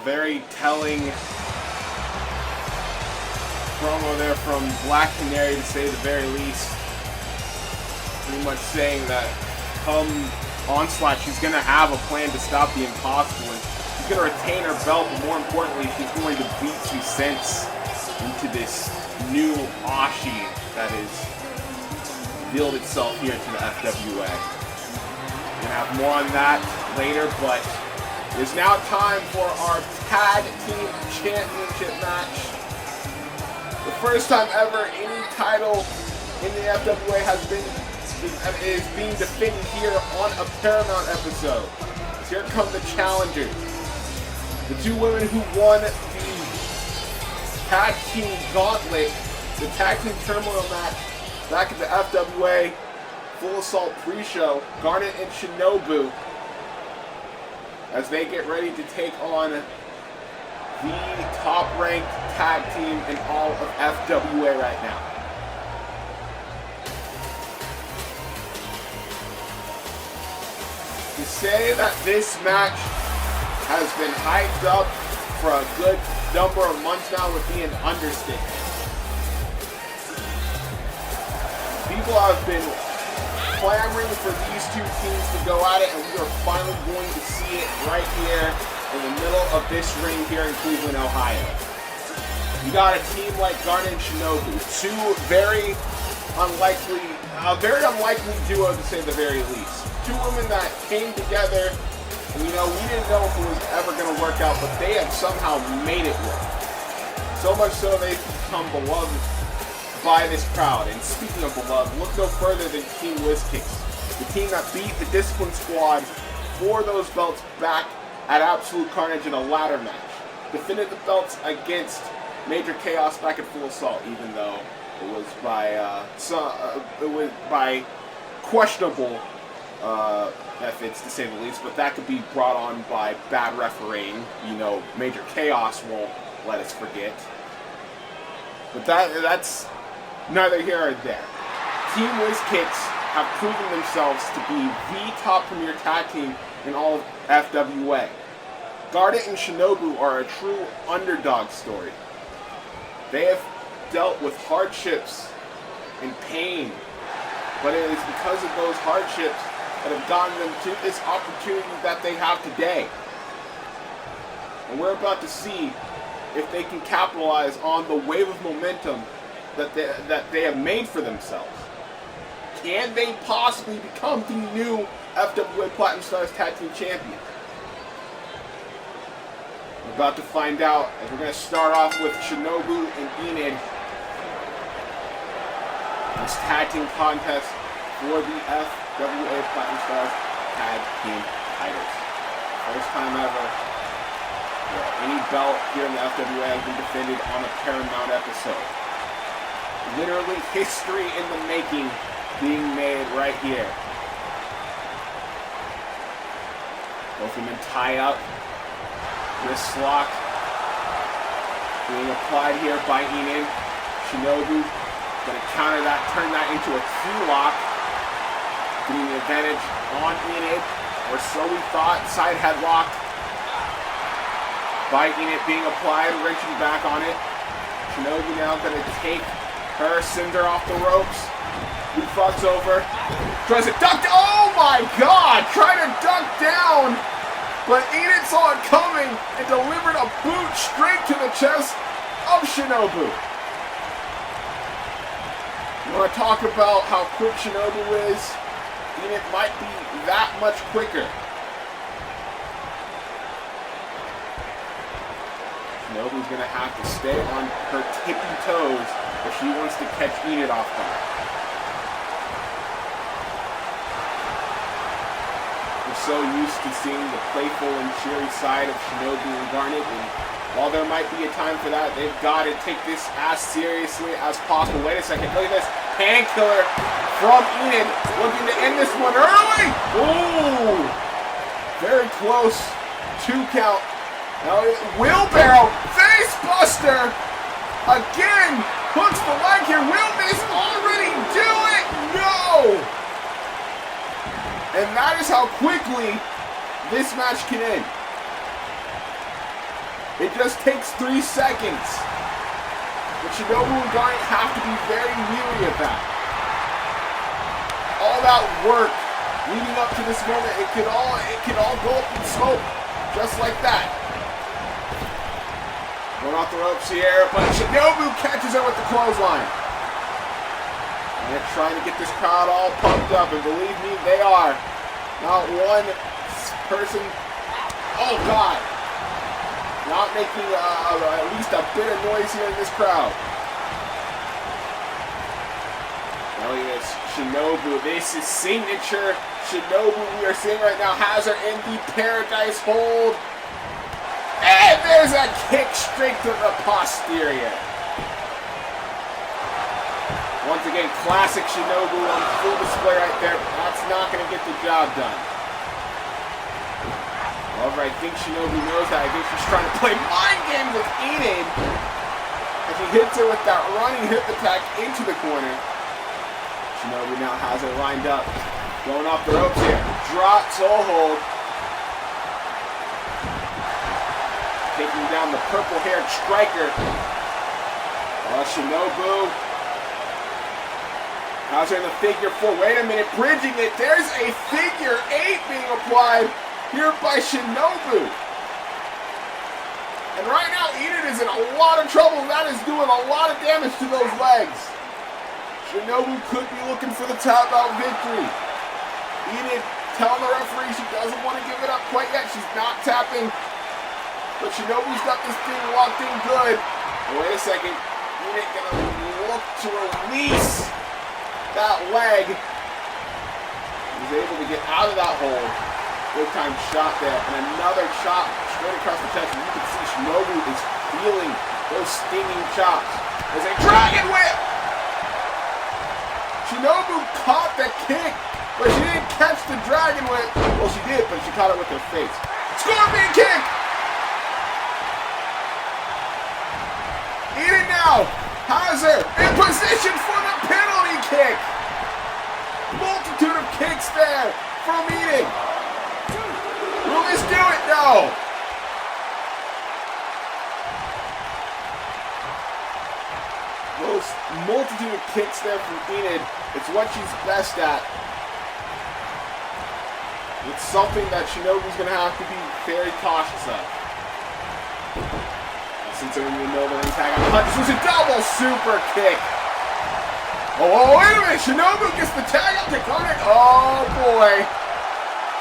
Very telling promo there from Black Canary, to say the very least. Pretty much saying that come Onslaught, she's going to have a plan to stop the impossible. And she's going to retain her belt, but more importantly, she's going to beat some sense into this new Ashi that has revealed itself here into the FWA. We're going to have more on that later, but it is now time for our Tag Team Championship match. The first time ever any title in the FWA is being defended here on a Paramount episode. So here come the challengers. The two women who won the Tag Team Gauntlet, the Tag Team Turmoil match back at the FWA Full Assault pre-show, Garnet and Shinobu, as they get ready to take on the top-ranked tag team in all of FWA right now. To say that this match has been hyped up for a good number of months now would be an understatement. People have been clamoring for these two teams to go at it, and we are finally going to see it right here in the middle of this ring here in Cleveland, Ohio. You got a team like Garnet and Shinobu, two very unlikely duo to say the very least. Two women that came together, and we didn't know if it was ever going to work out, but they have somehow made it work. So much so they've become beloved by this crowd. And speaking of beloved, look no further than Team Wizkicks, the team that beat the Discipline Squad for those belts back at Absolute Carnage in a ladder match. Defended the belts against Major Chaos back at Full Assault, even though it was by questionable methods, to say the least. But that could be brought on by bad refereeing. Major Chaos won't let us forget. But that's neither here nor there. Team Wizkicks have proven themselves to be the top premier tag team in all of FWA. Garnet and Shinobu are a true underdog story. They have dealt with hardships and pain, but it is because of those hardships that have gotten them to this opportunity that they have today. And we're about to see if they can capitalize on the wave of momentum that they have made for themselves. Can they possibly become the new FWA Platinum Stars Tag Team Champions? We're about to find out, as we're going to start off with Shinobu and Enid. This tag team contest for the FWA Platinum Stars Tag Team titles. First time ever any belt here in the FWA has been defended on a Paramount episode. Literally history in the making being made right here. Both women tie up. Wrist lock being applied here by Enid. Shinobu going to counter that, turn that into a key lock, getting the advantage on Enid, or so we thought. Side headlock by Enid being applied, wrenching back on it. Shinobu now going to take her Cinder off the ropes. Leapfrogs over. Tries to duck. Oh my God! Trying to duck down. But Enid saw it coming and delivered a boot straight to the chest of Shinobu. You want to talk about how quick Shinobu is? Enid might be that much quicker. Shinobu's going to have to stay on her tippy toes if she wants to catch Enid off guard. So used to seeing the playful and cheery side of Shinobu and Garnet, and while there might be a time for that, they've got to take this as seriously as possible. Wait a second, look at this painkiller from Enid, looking to end this one early. Ooh, very close, 2 count. Now wheelbarrow, face buster, again, hooks the leg here. Will this already do it? No. And that is how quickly this match can end. It just takes 3 seconds. But Shinobu and Garnet have to be very weary of that. All that work leading up to this moment, it can all go up in smoke, just like that. Going off the ropes here, but Shinobu catches her with the clothesline. And they're trying to get this crowd all pumped up, and believe me, they are. Not one person, oh God, not making at least a bit of noise here in this crowd. Elias Shinobu. This is signature Shinobu we are seeing right now. Has her in the Paradise Hold. And there's a kick straight to the posterior. Once again, classic Shinobu on full display right there. That's not going to get the job done. However, I think Shinobu knows that. I think she's trying to play mind games with Enid. And she hits her with that running hip attack into the corner. Shinobu now has her lined up. Going off the ropes here. Drop, toe hold. Taking down the purple-haired striker. Shinobu has her in the figure 4. Wait a minute, bridging it. There's a figure 8 being applied here by Shinobu. And right now, Enid is in a lot of trouble. That is doing a lot of damage to those legs. Shinobu could be looking for the tap out victory. Enid telling the referee she doesn't want to give it up quite yet. She's not tapping. But Shinobu's got this thing locked in good. And wait a second. Enid gonna look to release that leg. He's able to get out of that hold. Big time shot there. And another chop straight across the chest. And you can see Shinobu is feeling those stinging chops. There's a dragon whip! Shinobu caught the kick, but she didn't catch the dragon whip. Well, she did, but she caught it with her face. Scorpion kick! Enid now has her in position for the penalty kick. Multitude of kicks there from Enid. Will this do it? No. Those multitude of kicks there from Enid. It's what she's best at. It's something that Shinobu's going to have to be very cautious of. Since they're in the middle of the ring tag, this was a double super kick. Oh, wait a minute. Shinobu gets the tag up to Garnet. Oh, boy.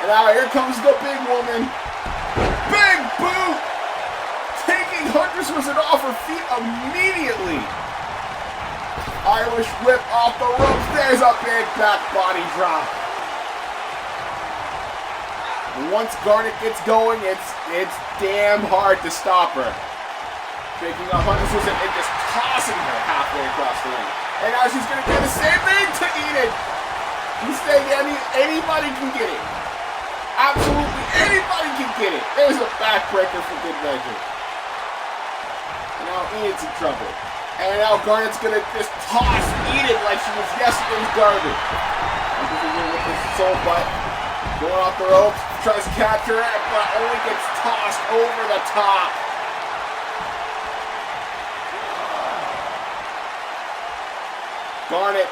And now here comes the big woman. Big boot. Taking Huntress Wizard off her feet immediately. Irish whip off the ropes. There's a big back body drop. And once Garnet gets going, it's damn hard to stop her. Picking up Huntress Wizard and just tossing her halfway across the ring. And now she's going to do the same thing to Enid. He's saying anybody can get it. Absolutely anybody can get it. There's a backbreaker for good measure. And now Enid's in trouble. And now Garnet's going to just toss Enid like she was yesterday's garbage. With his soul butt. Going off the ropes. Tries to capture it, but only gets tossed over the top. Garnet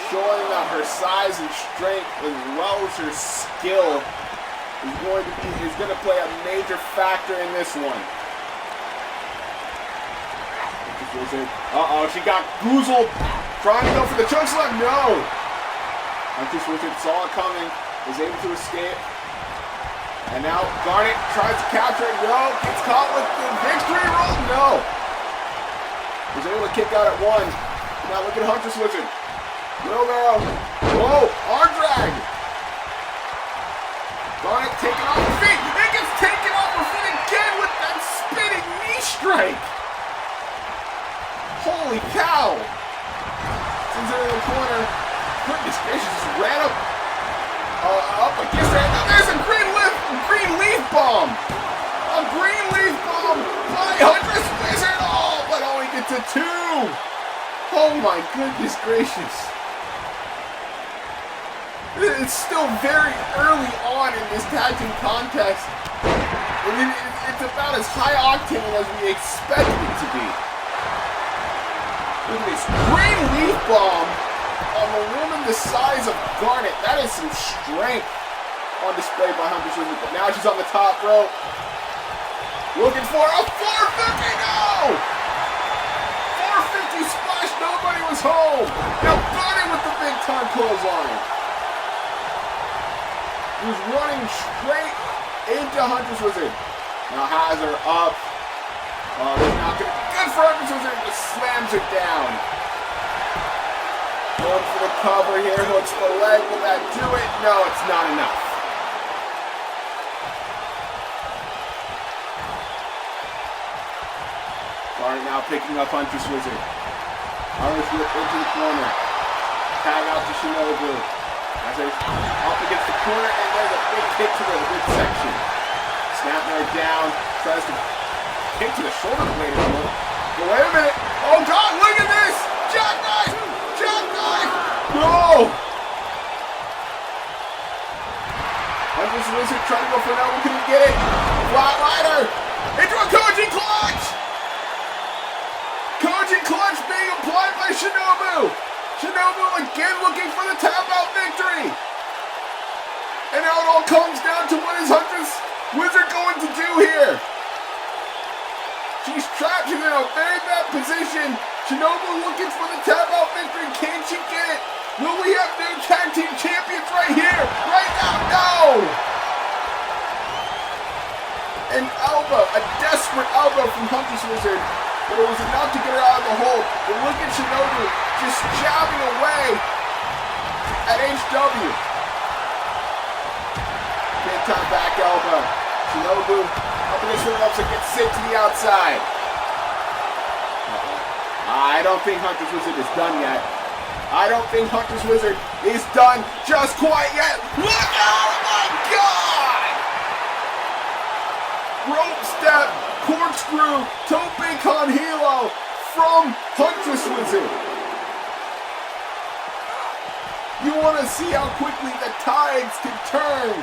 showing that her size and strength as well as her skill is going to play a major factor in this one. Uh-oh, she got goozled. Trying to go for the chokeslam. No. Huntress Wizard saw it coming. Was able to escape. And now Garnet tries to capture it. No. Gets caught with the victory roll. No. Was able to kick out at one. Now look at Huntress Wizard. Wheelbarrow. Whoa. Arm drag. Garnet taken off her feet. It gets taken off her feet again with that spinning knee strike. Holy cow! Since they're in the corner, goodness gracious, just ran up against her. Now there's a green leaf bomb! A green leaf bomb by Huntress Wizard! Oh, but only gets a 2! Oh my goodness gracious. It's still very early on in this tag team contest. And it's about as high octane as we expected it to be. Look at this green leaf bomb on a woman the size of Garnet. That is some strength on display by Huntress Wizard. But now she's on the top rope. Looking for a 450. No! 450 splash. Nobody was home. Now Garnet with the big time clothesline. He was running straight into Huntress Wizard. Now has her up. There's not going to be good for Huntress Wizard. Just slams her down. Going for the cover here, hooks the leg. Will that do it? No, it's not enough. Garnet now picking up Huntress Wizard. Huntress Wizard into the corner. Tag out to Shinobu. As they up against the corner, and there's a big kick to the midsection. Snapping her down. Tries to kick to the shoulder blade. But wait a minute. Oh God, look at this! Jackknife! Jackknife! No! Huntress Wizard trying to go for an elbow. Couldn't get it. Flatliner! Into a Koji clutch! Koji clutch being applied by Shinobu! Shinobu again looking for the tap-out victory! And now it all comes down to what is Huntress Wizard going to do here? She's trapped, she's in a very bad position. Shinobu looking for the tap-out victory. Can she get it? Will we have new tag team champions right here? Right now? No! An elbow, a desperate elbow from Huntress Wizard. But it was enough to get her out of the hole. But look at Shinobu just jabbing away at HW. Big time back elbow. Shinobu up against the ropes and gets sent to the outside. I don't think Huntress Wizard is done yet. I don't think Huntress Wizard is done just quite yet. Look out! Oh my God! Rope step, corkscrew, tope con hilo from Huntress Wizard. You want to see how quickly the tides can turn.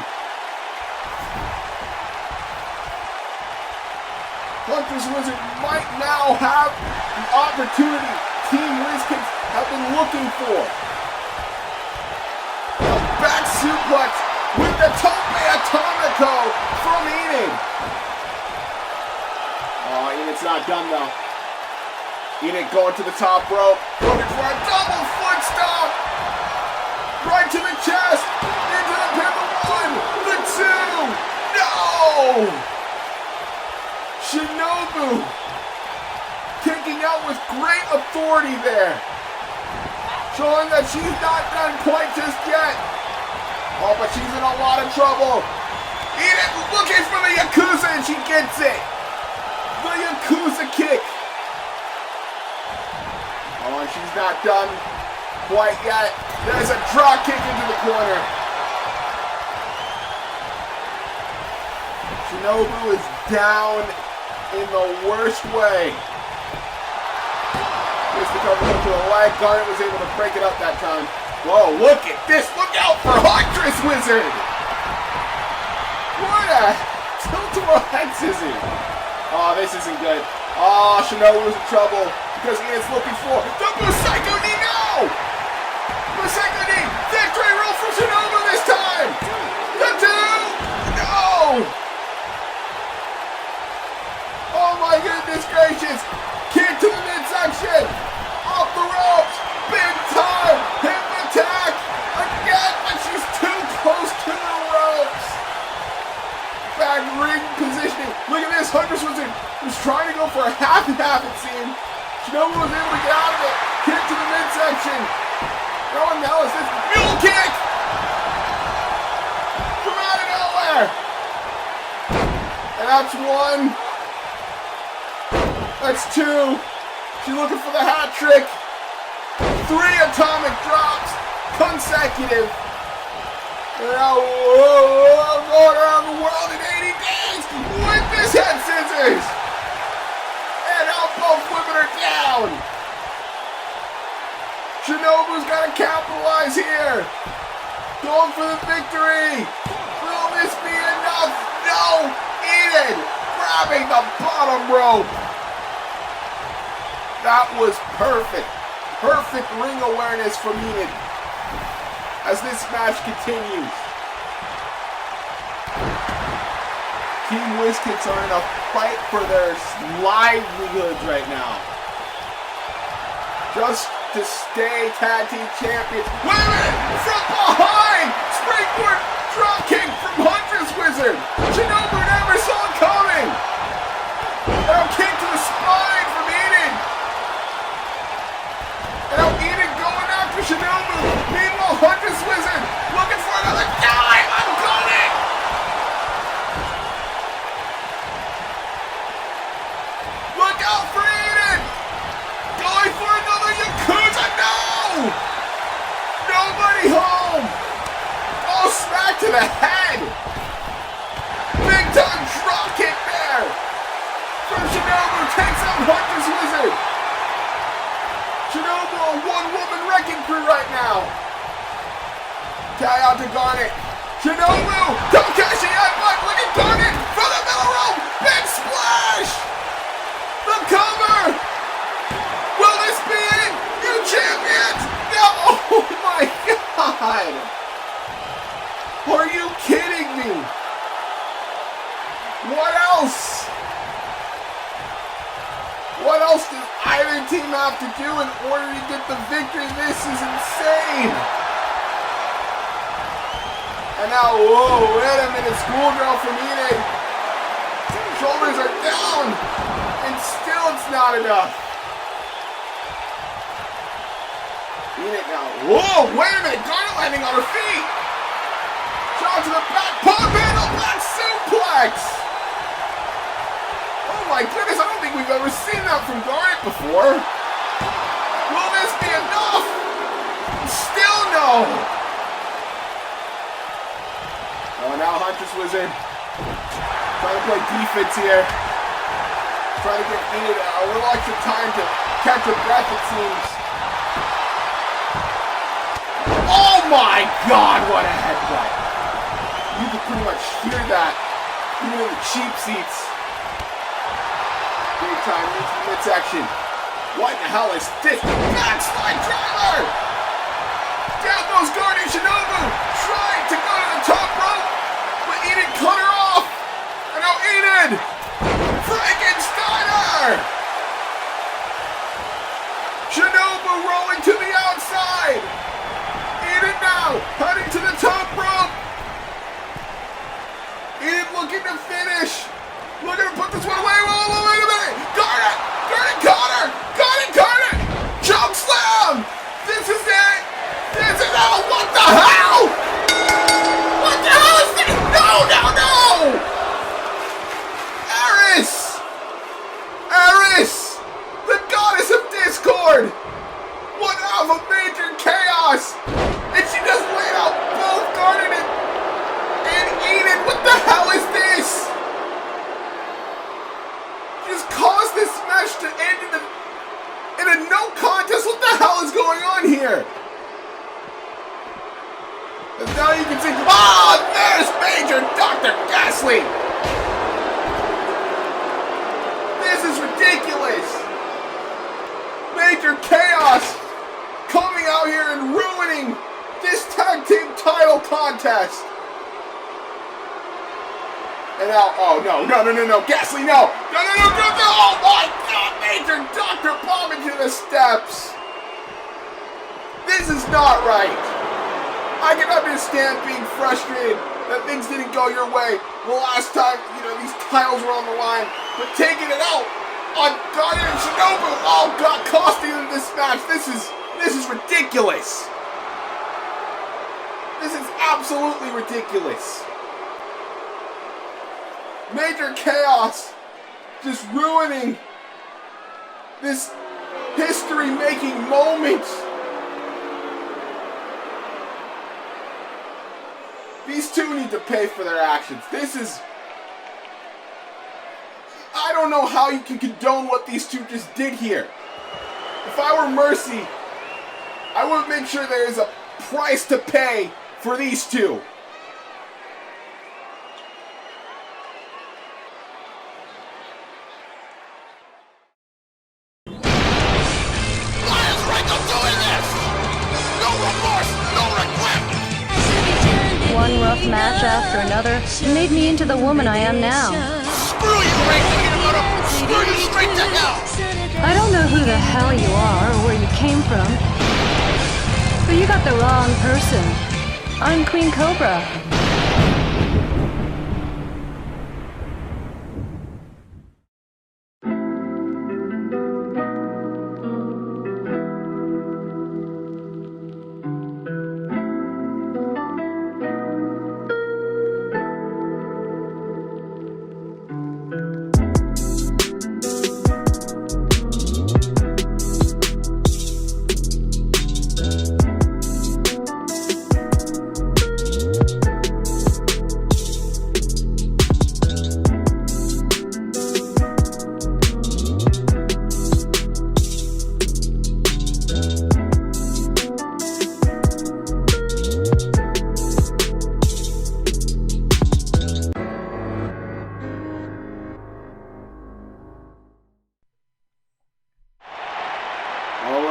Huntress Wizard might now have the opportunity Team Wizkicks have been looking for. A back suplex with the tope atomico from Enid. Oh, Enid's not done though. Enid going to the top rope, looking for a double foot stomp. Right to the chest, into the pin, the 1, the 2. No! Shinobu kicking out with great authority there. Showing that she's not done quite just yet. Oh, but she's in a lot of trouble. Enid looking for the Yakuza and she gets it. The Yakuza kick. Oh, and she's not done quite yet. There's a drop kick into the corner. Shinobu is down in the worst way. Here's the cover to the leg. Garnet was able to break it up that time. Whoa, look at this. Look out for Huntress Wizard. What a tilt-a-whirl head scissors. Oh, this isn't good. Oh, Shinobu was in trouble because he is looking for the Musaiko knee. No! Musaiko knee. Victory roll for Shinobu this time. The 2. No! Oh my goodness gracious! Kick to the midsection! Off the ropes! Big time! Hip attack! Again, but she's too close to the ropes! Back ring positioning. Look at this, Huntress was trying to go for a half and half it seemed. Shinobu was able to get out of it. Kick to the midsection. Oh, now it's this mule kick! From out of nowhere! And that's 1. That's 2. She's looking for the hat trick. 3 atomic drops consecutive. And now, going around the world in 80 days with this head scissors. And elbow flipping her down. Shinobu's got to capitalize here. Going for the victory. Will this be enough? No. Enid grabbing the bottom rope. That was perfect. Perfect ring awareness from Enid as this match continues. Team Wizkicks are in a fight for their livelihoods right now. Just to stay tag team champions. Wait a minute! From behind! Springboard dropkick from Huntress Wizard! Shinobu never saw it coming! Now kick to the spine from Enid! And now Enid going after Shinobu! Shinobu, a one-woman wrecking crew right now. Tie out to Garnet. Shinobu, Takashi headbutt, look at Garnet from the middle rope. Big splash. The cover. Will this be it? New champions. No, oh my God. Are you kidding me? What else? What else does either team have to do in order to get the victory? This is insane. And now, whoa, wait a minute, schoolgirl from Enid. Shoulders are down, and still it's not enough. Enid now, whoa, wait a minute, Garnet landing on her feet. Shot to the back, pop handle, back suplex. Oh my goodness, I don't think we've ever seen that from Garnet before. Will this be enough? Still no. Oh, now Huntress Wizard trying to play defense here. Trying to get Enid a little extra time to catch her breath, it seems. Oh my God, what a headbutt. You can pretty much hear that even in the cheap seats. Big time reach the midsection. What in the hell is this? Backslide driver! Down goes Garnet Shinobu, trying to go to the top rope, but Enid cut her off. And now Enid, Frankensteiner! Shinobu rolling to the outside. Enid now heading to the top rope. Enid looking to finish. Looking to put this one away. Whoa, wait a minute. Garnet! Garnet caught her! Garnet! Choke slam! This is it! This is it! What the hell? What the hell is this? No! Aris! The goddess of discord! One half of major chaos! And she just laid out both Garnet and Enid! What the hell is this? Just caused this match to end in a no contest. What the hell is going on here? And now you can see, oh, there's Major Dr. Ghastly. This is ridiculous. Major Chaos coming out here and ruining this tag team title contest. And now, oh, no, Ghastly, no. Oh my God, Major Dr. bombing to the steps. This is not right. I can understand being frustrated that things didn't go your way the last time, these titles were on the line, but taking it out on Garnet and Shinobu, oh God, costing them this match. This is ridiculous. This is absolutely ridiculous. Major Chaos just ruining this history-making moment. These two need to pay for their actions. I don't know how you can condone what these two just did here. If I were Mercy, I would make sure there is a price to pay for these two. One rough match after another made me into the woman I am now. Screw you, Frankie! Screw you straight to hell! I don't know who the hell you are or where you came from, but you got the wrong person. I'm Queen Cobra.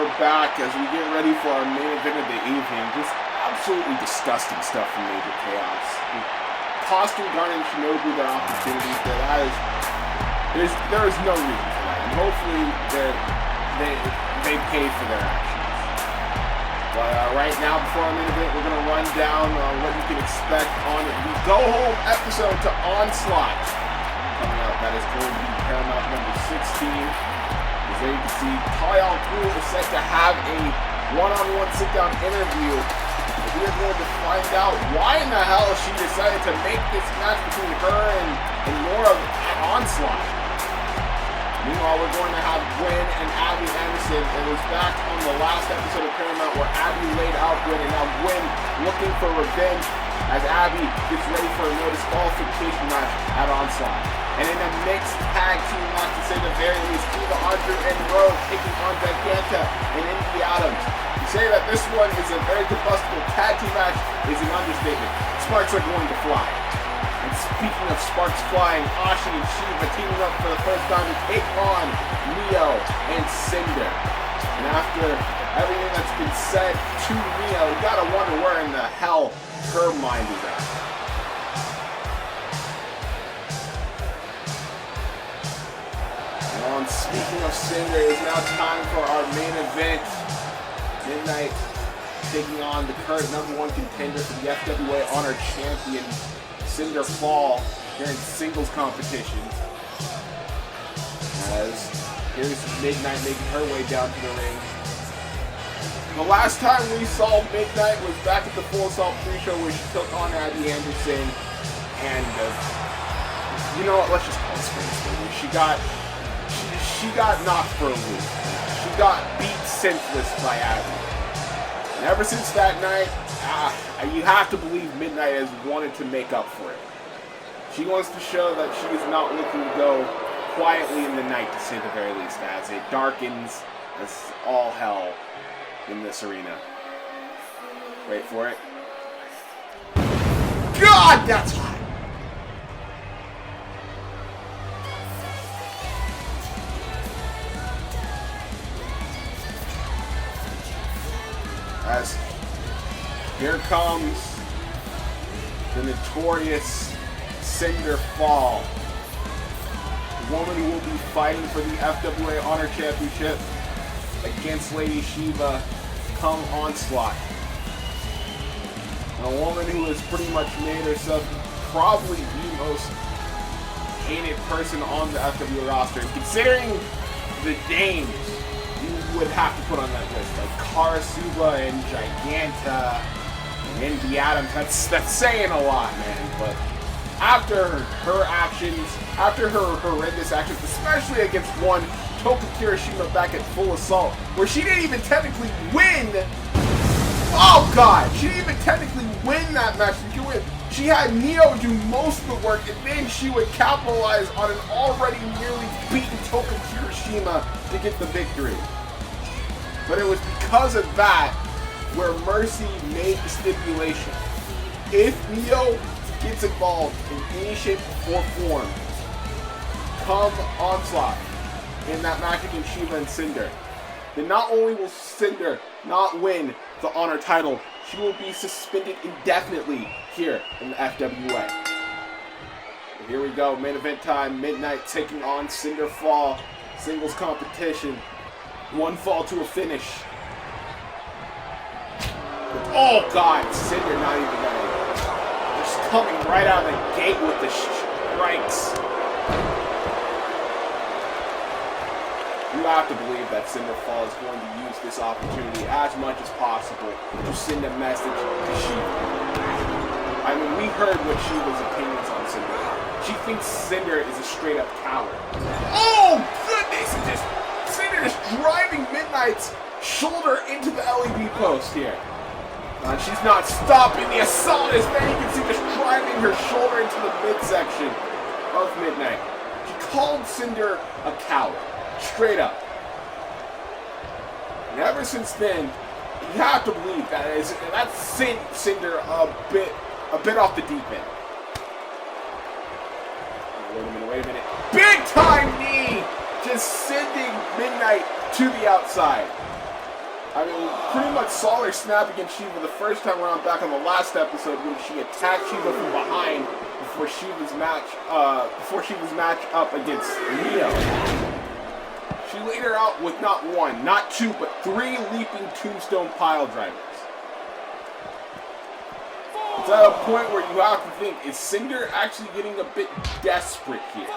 we're back as we get ready for our main event of the evening. Just absolutely disgusting stuff from Major Chaos. Costing Garnet and Shinobu their opportunities there. There is no reason for that. And hopefully they paid for their actions. But right now, before our main event, we're going to run down what you can expect on the Go Home episode to Onslaught. Coming out, that is going to be Paramount number 16. As you can see, Talia Al Ghul is set to have a one-on-one sit-down interview. We are going to find out why in the hell she decided to make this match between her and Nora at Onslaught. Meanwhile, we're going to have Gwen and Abby Anderson. It was back on the last episode of Paramount where Abby laid out Gwen, and now Gwen looking for revenge as Abby gets ready for a no disqualification match at Onslaught. And in a mixed tag team match, to say the very least, Team Andre and Rogue taking on Giganta and Indy Adams. To say that this one is a very combustible tag team match is an understatement. Sparks are going to fly. And speaking of sparks flying, Ashi and Shiva teaming up for the first time to take on Neo and Cinder. And after everything that's been said to Neo, you gotta wonder where in the hell her mind is at. And speaking of Cinder, it is now time for our main event. Midnight taking on the current #1 contender for the FWA Honor Champion, Cinder Fall, here in singles competition. As here's Midnight making her way down to the ring. The last time we saw Midnight was back at the Full Assault pre-show where she took on Abby Anderson, and you know what? Let's just call it straight. She got knocked for a loop. She got beat senseless by Abby. And ever since that night, you have to believe Midnight has wanted to make up for it. She wants to show that she is not looking to go quietly in the night, to say the very least, as it darkens as all hell in this arena. Wait for it. God, that's hot! As here comes the notorious Cinder Fall, the woman who will be fighting for the FWA Honor Championship against Lady Shiva come Onslaught. A woman who has pretty much made herself probably the most hated person on the FWA roster. And considering the names you would have to put on that list, like Karasuba and Giganta and Indy Adams, that's saying a lot, man. But after her actions, after her horrendous actions, especially against one Toka Kirishima back at Full Assault, where she didn't even technically win. Oh God, she didn't even technically win that match. She had Neo do most of the work, and then she would capitalize on an already nearly beaten Toka Kirishima to get the victory. But it was because of that where Mercy made the stipulation. If Neo gets involved in any shape or form, come Onslaught in that match against Shiva and Cinder, then not only will Cinder not win the Honor title, she will be suspended indefinitely here in the FWA. And here we go, main event time. Midnight taking on Cinder Fall, singles competition. One fall to a finish. Oh God, Cinder not even gonna. Just coming right out of the gate with the strikes. You have to believe that Cinder Fall is going to use this opportunity as much as possible to send a message to Shiva. I mean, we heard what Shiva's opinions on Cinder. She thinks Cinder is a straight up coward. Oh goodness! Cinder is driving Midnight's shoulder into the LED post here. And she's not stopping. The assault is there. You can see just driving her shoulder into the midsection of Midnight. She called Cinder a coward. Straight up. And ever since then, you have to believe that's sent Cinder a bit off the deep end. Wait a minute. Big time knee! Just sending Midnight to the outside. I mean, pretty much saw her snap against Shiva the first time around back on the last episode when she attacked Shiva from behind before Shiva's match up against Neo. She laid her out with not one, not two, but 3 leaping tombstone pile drivers. It's at a point where you have to think, is Cinder actually getting a bit desperate here?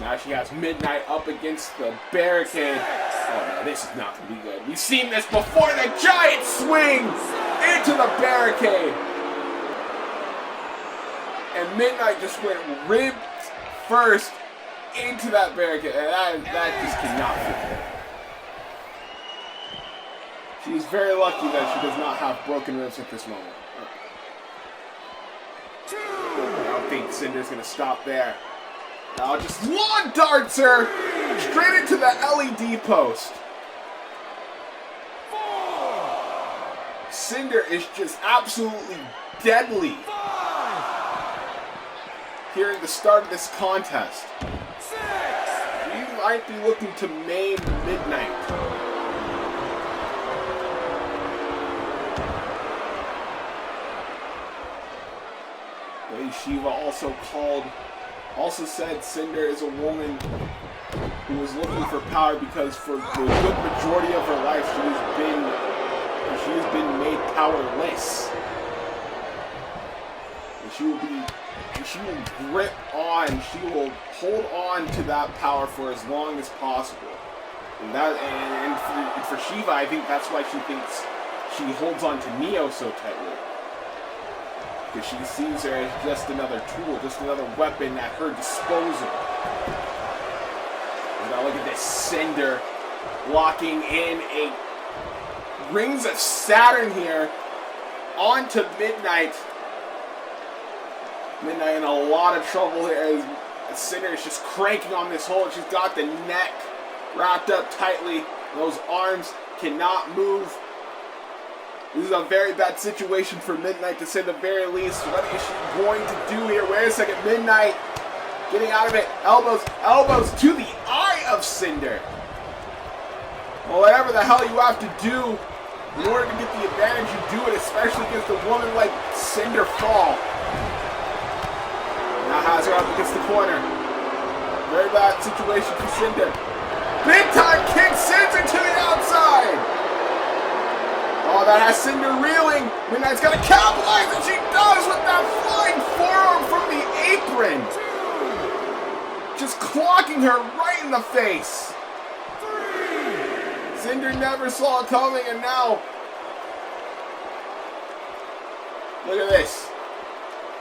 Now she has Midnight up against the barricade. Oh no, this is not going to be good. We've seen this before, the giant swing into the barricade. And Midnight just went ribs first into that barricade. And that just cannot fit there. She's very lucky that she does not have broken ribs at this moment. I don't think Cinder's going to stop there. Now just lawn darts her straight into the LED post. Cinder is just absolutely deadly here at the start of this contest. We might be looking to maim Midnight. Shiva also said Cinder is a woman who is looking for power because for the good majority of her life she has been made powerless. And she will grip on, she will hold on to that power for as long as possible. And for Shiva, I think that's why she thinks she holds on to Neo so tightly. Because she sees her as just another tool, just another weapon at her disposal. And now look at this, Cinder locking in a Rings of Saturn here onto Midnight. Midnight in a lot of trouble here as Cinder is just cranking on this hold. She's got the neck wrapped up tightly. Those arms cannot move. This is a very bad situation for Midnight, to say the very least. What is she going to do here? Wait a second. Midnight getting out of it. Elbows to the eye of Cinder. Well, whatever the hell you have to do in order to get the advantage, you do it, especially against a woman like Cinder Fall. Now has her up against the corner. Very bad situation for Cinder. Big time kick sends her to the outside. Oh, that has Cinder reeling. Midnight's got to capitalize, and she does with that flying forearm from the apron. Just clocking her right in the face. Cinder never saw it coming, and now, look at this.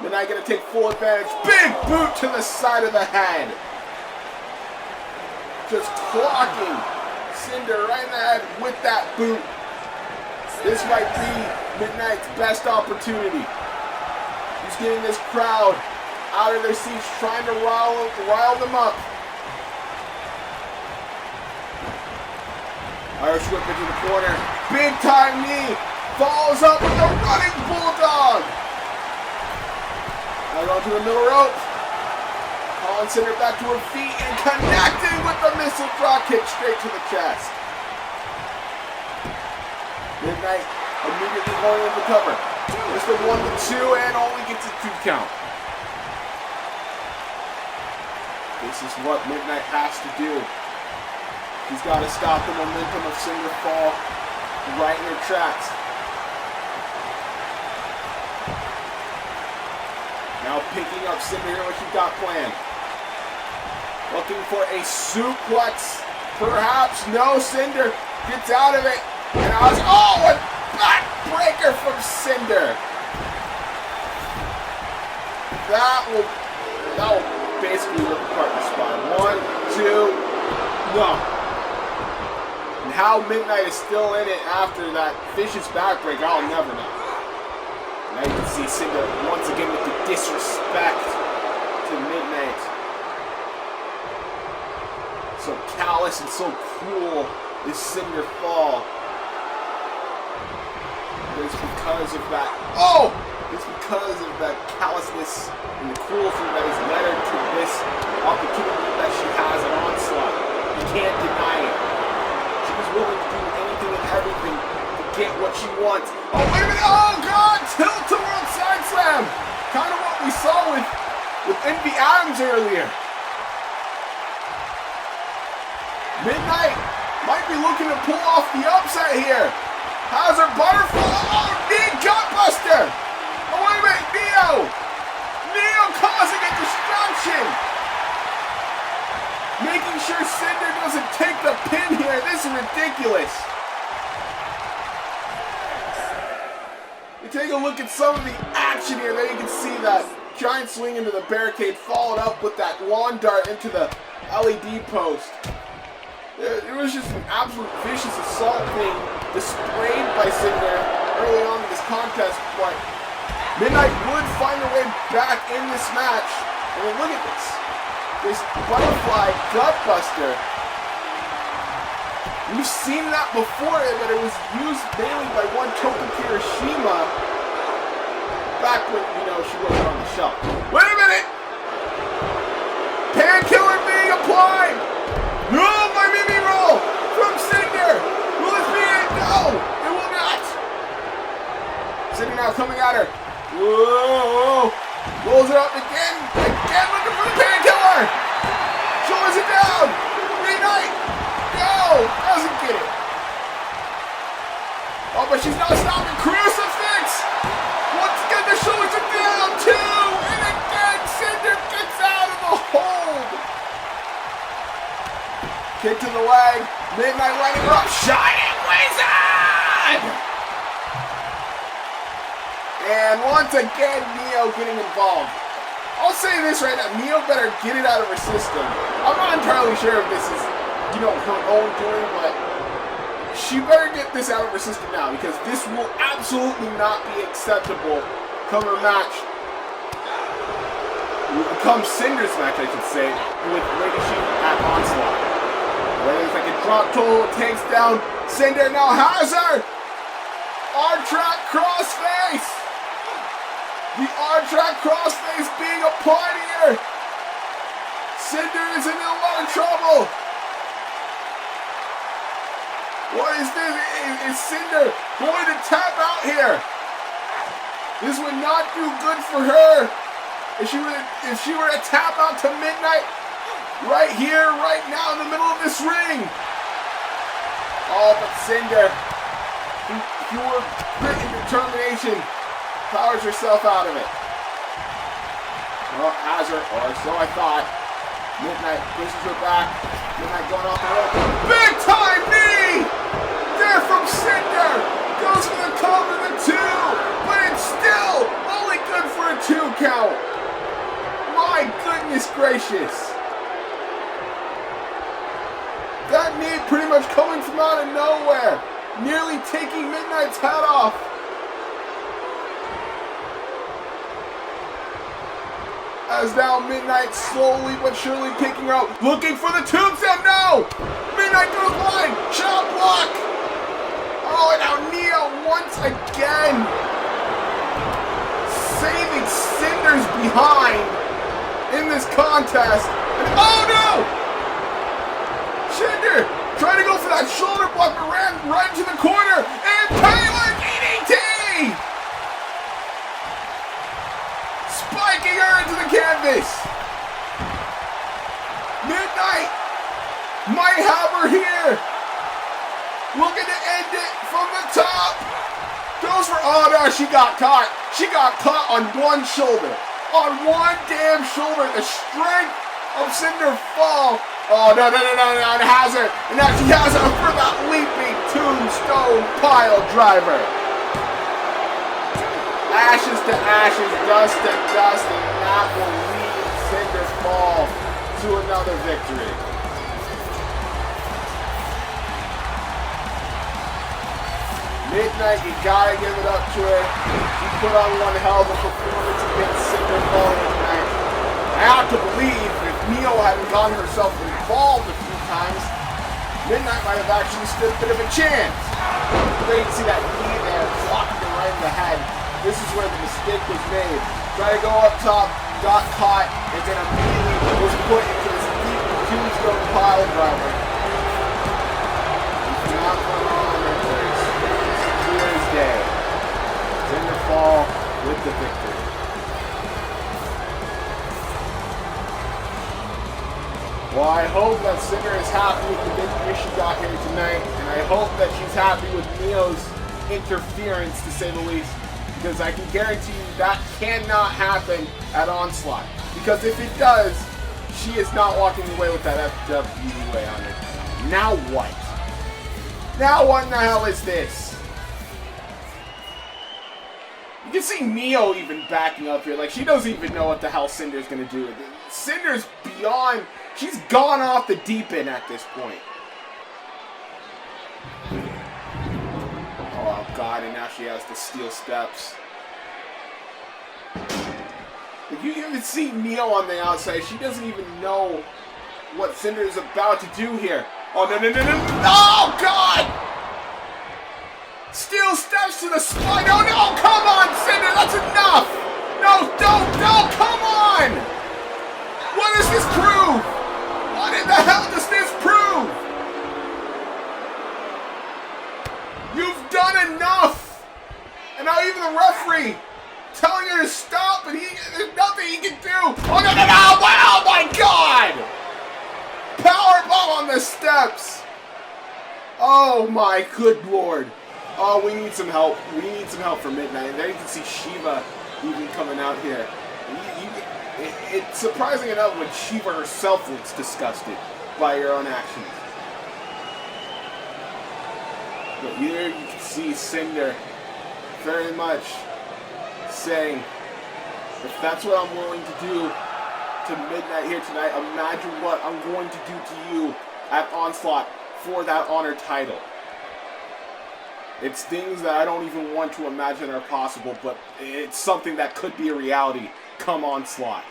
Midnight going to take full advantage. Big boot to the side of the head. Just clocking Cinder right in the head with that boot. This might be Midnight's best opportunity. He's getting this crowd out of their seats, trying to rile them up. Irish whip into the corner. Big time knee. Follows up with a running bulldog. Now going to the middle rope. Calling Cinder back to her feet and connecting with the missile drop kick straight to the chest. Midnight immediately going in the cover. Just a 1-2 and only gets a 2 count. This is what Midnight has to do. He's got to stop the momentum of Cinder Fall right in her tracks. Now picking up Cinder here, what she's got planned. Looking for a suplex. Perhaps. No, Cinder gets out of it. And I was, oh, a backbreaker from Cinder. That will basically rip apart the spine. 1, 2, no. And how Midnight is still in it after that vicious backbreaker, I'll never know. Now you can see Cinder once again with the disrespect to Midnight. So callous and so cruel is Cinder Fall. It's because of that. Oh! It's because of that callousness and the cruelty that has led her to this opportunity that she has at Onslaught. You can't deny it. She was willing to do get what she wants. Oh, wait a minute. Oh, God. Tilt to world side slam. Kind of what we saw with Envy Adams earlier. Midnight might be looking to pull off the upset here. How's her butterfly? Oh, knee gutbuster. Oh, wait a minute. Neo causing a distraction. Making sure Cinder doesn't take the pin here. This is ridiculous. You take a look at some of the action here. There you can see that giant swing into the barricade followed up with that lawn dart into the LED post. It was just an absolute vicious assault being displayed by Cinder early on in this contest, but Midnight would find her way back in this match. I mean, look at this. This butterfly gutbuster. We've seen that before, but it was used mainly by one Toka Kirishima back when, she wasn't on the shelf. Wait a minute! Painkiller being applied! No, my Mimi roll from Cinder! Will this be it? No, it will not! Cinder now coming at her. Whoa! Rolls it up again looking for the painkiller! Shoulders it down! Midnight! No! Doesn't get it! Oh, but she's not stopping! Crucifix! Once again, the shoulders are down! Two! And again, Cinder gets out of the hold! Kick to the leg. Midnight lighting her up. Shining Wizard! And once again, Neo getting involved. I'll say this right now. Neo better get it out of her system. I'm not entirely sure if this is, her own doing, but she better get this out of her system now because this will absolutely not be acceptable come her match. It will become Cinder's match, I should say, with Lady Shield at Onslaught. Whether it's like a drop toe, takes down Cinder, now has her! R-Track crossface! The R-Track crossface being applied here! Cinder is in a lot of trouble! What is this? Is Cinder going to tap out here? This would not do good for her. If she were to tap out to Midnight right here, right now in the middle of this ring. Oh, but Cinder, through pure grit and determination, powers herself out of it. Well, has her, or so I thought. Midnight pushes her back. Midnight going off the rope. Big time knee! There from Cinder! Goes for the cover of the two! But it's still only good for a 2 count! My goodness gracious! That knee pretty much coming from out of nowhere! Nearly taking Midnight's hat off! As now Midnight slowly but surely picking her up, looking for the tombstone. No! Midnight goes blind. Shot block. Oh, and now Neo once again saving Cinder's behind in this contest. And oh no! Cinder trying to go for that shoulder block, but ran right into the corner. And Talia DDT! Spiking her into the canvas. Midnight might have her here. Looking to end it from the top. Goes for, oh no, she got caught. She got caught on one shoulder. On one damn shoulder. The strength of Cinder fall. Oh no, it has her. And now she has her for that leaping tombstone pile driver. Ashes to ashes, dust to dust, and that will lead Cinder's fall to another victory. Midnight, you gotta give it up to her. She put on one hell of a performance against Cinder falling tonight. I have to believe if Neo hadn't gotten herself involved a few times, Midnight might have actually stood a bit of a chance. There you can see that knee there, clocking her right in the head. This is where the mistake was made. Try to go up top, got caught, and then immediately was put into this deep tombstone pile driver. He's not going on there. with the victory. Well, I hope that Cinder is happy with the victory she got here tonight, and I hope that she's happy with Neo's interference, to say the least, because I can guarantee you that cannot happen at Onslaught. Because if it does, she is not walking away with that FWA on her. Now what? Now what in the hell is this? You can see Neo even backing up here. Like, she doesn't even know what the hell Cinder's going to do. Cinder's beyond... She's gone off the deep end at this point. Oh, God, and now she has the steel steps. If you even see Neo on the outside, she doesn't even know what Cinder is about to do here. Oh, no, no, no, no. Oh, God! Steel steps to the spine. Oh, no, come on, Cinder, that's enough! No, don't, come on! What does this prove? What in the hell does this prove? You've done enough! And now even the referee telling her to stop, and there's nothing he can do. Oh, no, no, no! Oh, my God! Powerbomb on the steps! Oh, my good Lord. Oh, we need some help. We need some help for Midnight. And there you can see Shiva even coming out here. It's surprising enough when Shiva herself looks disgusted by her own actions. But here you can see Cinder very much saying, if that's what I'm willing to do to Midnight here tonight, imagine what I'm going to do to you at Onslaught for that honor title. It's things that I don't even want to imagine are possible, but it's something that could be a reality come Onslaught.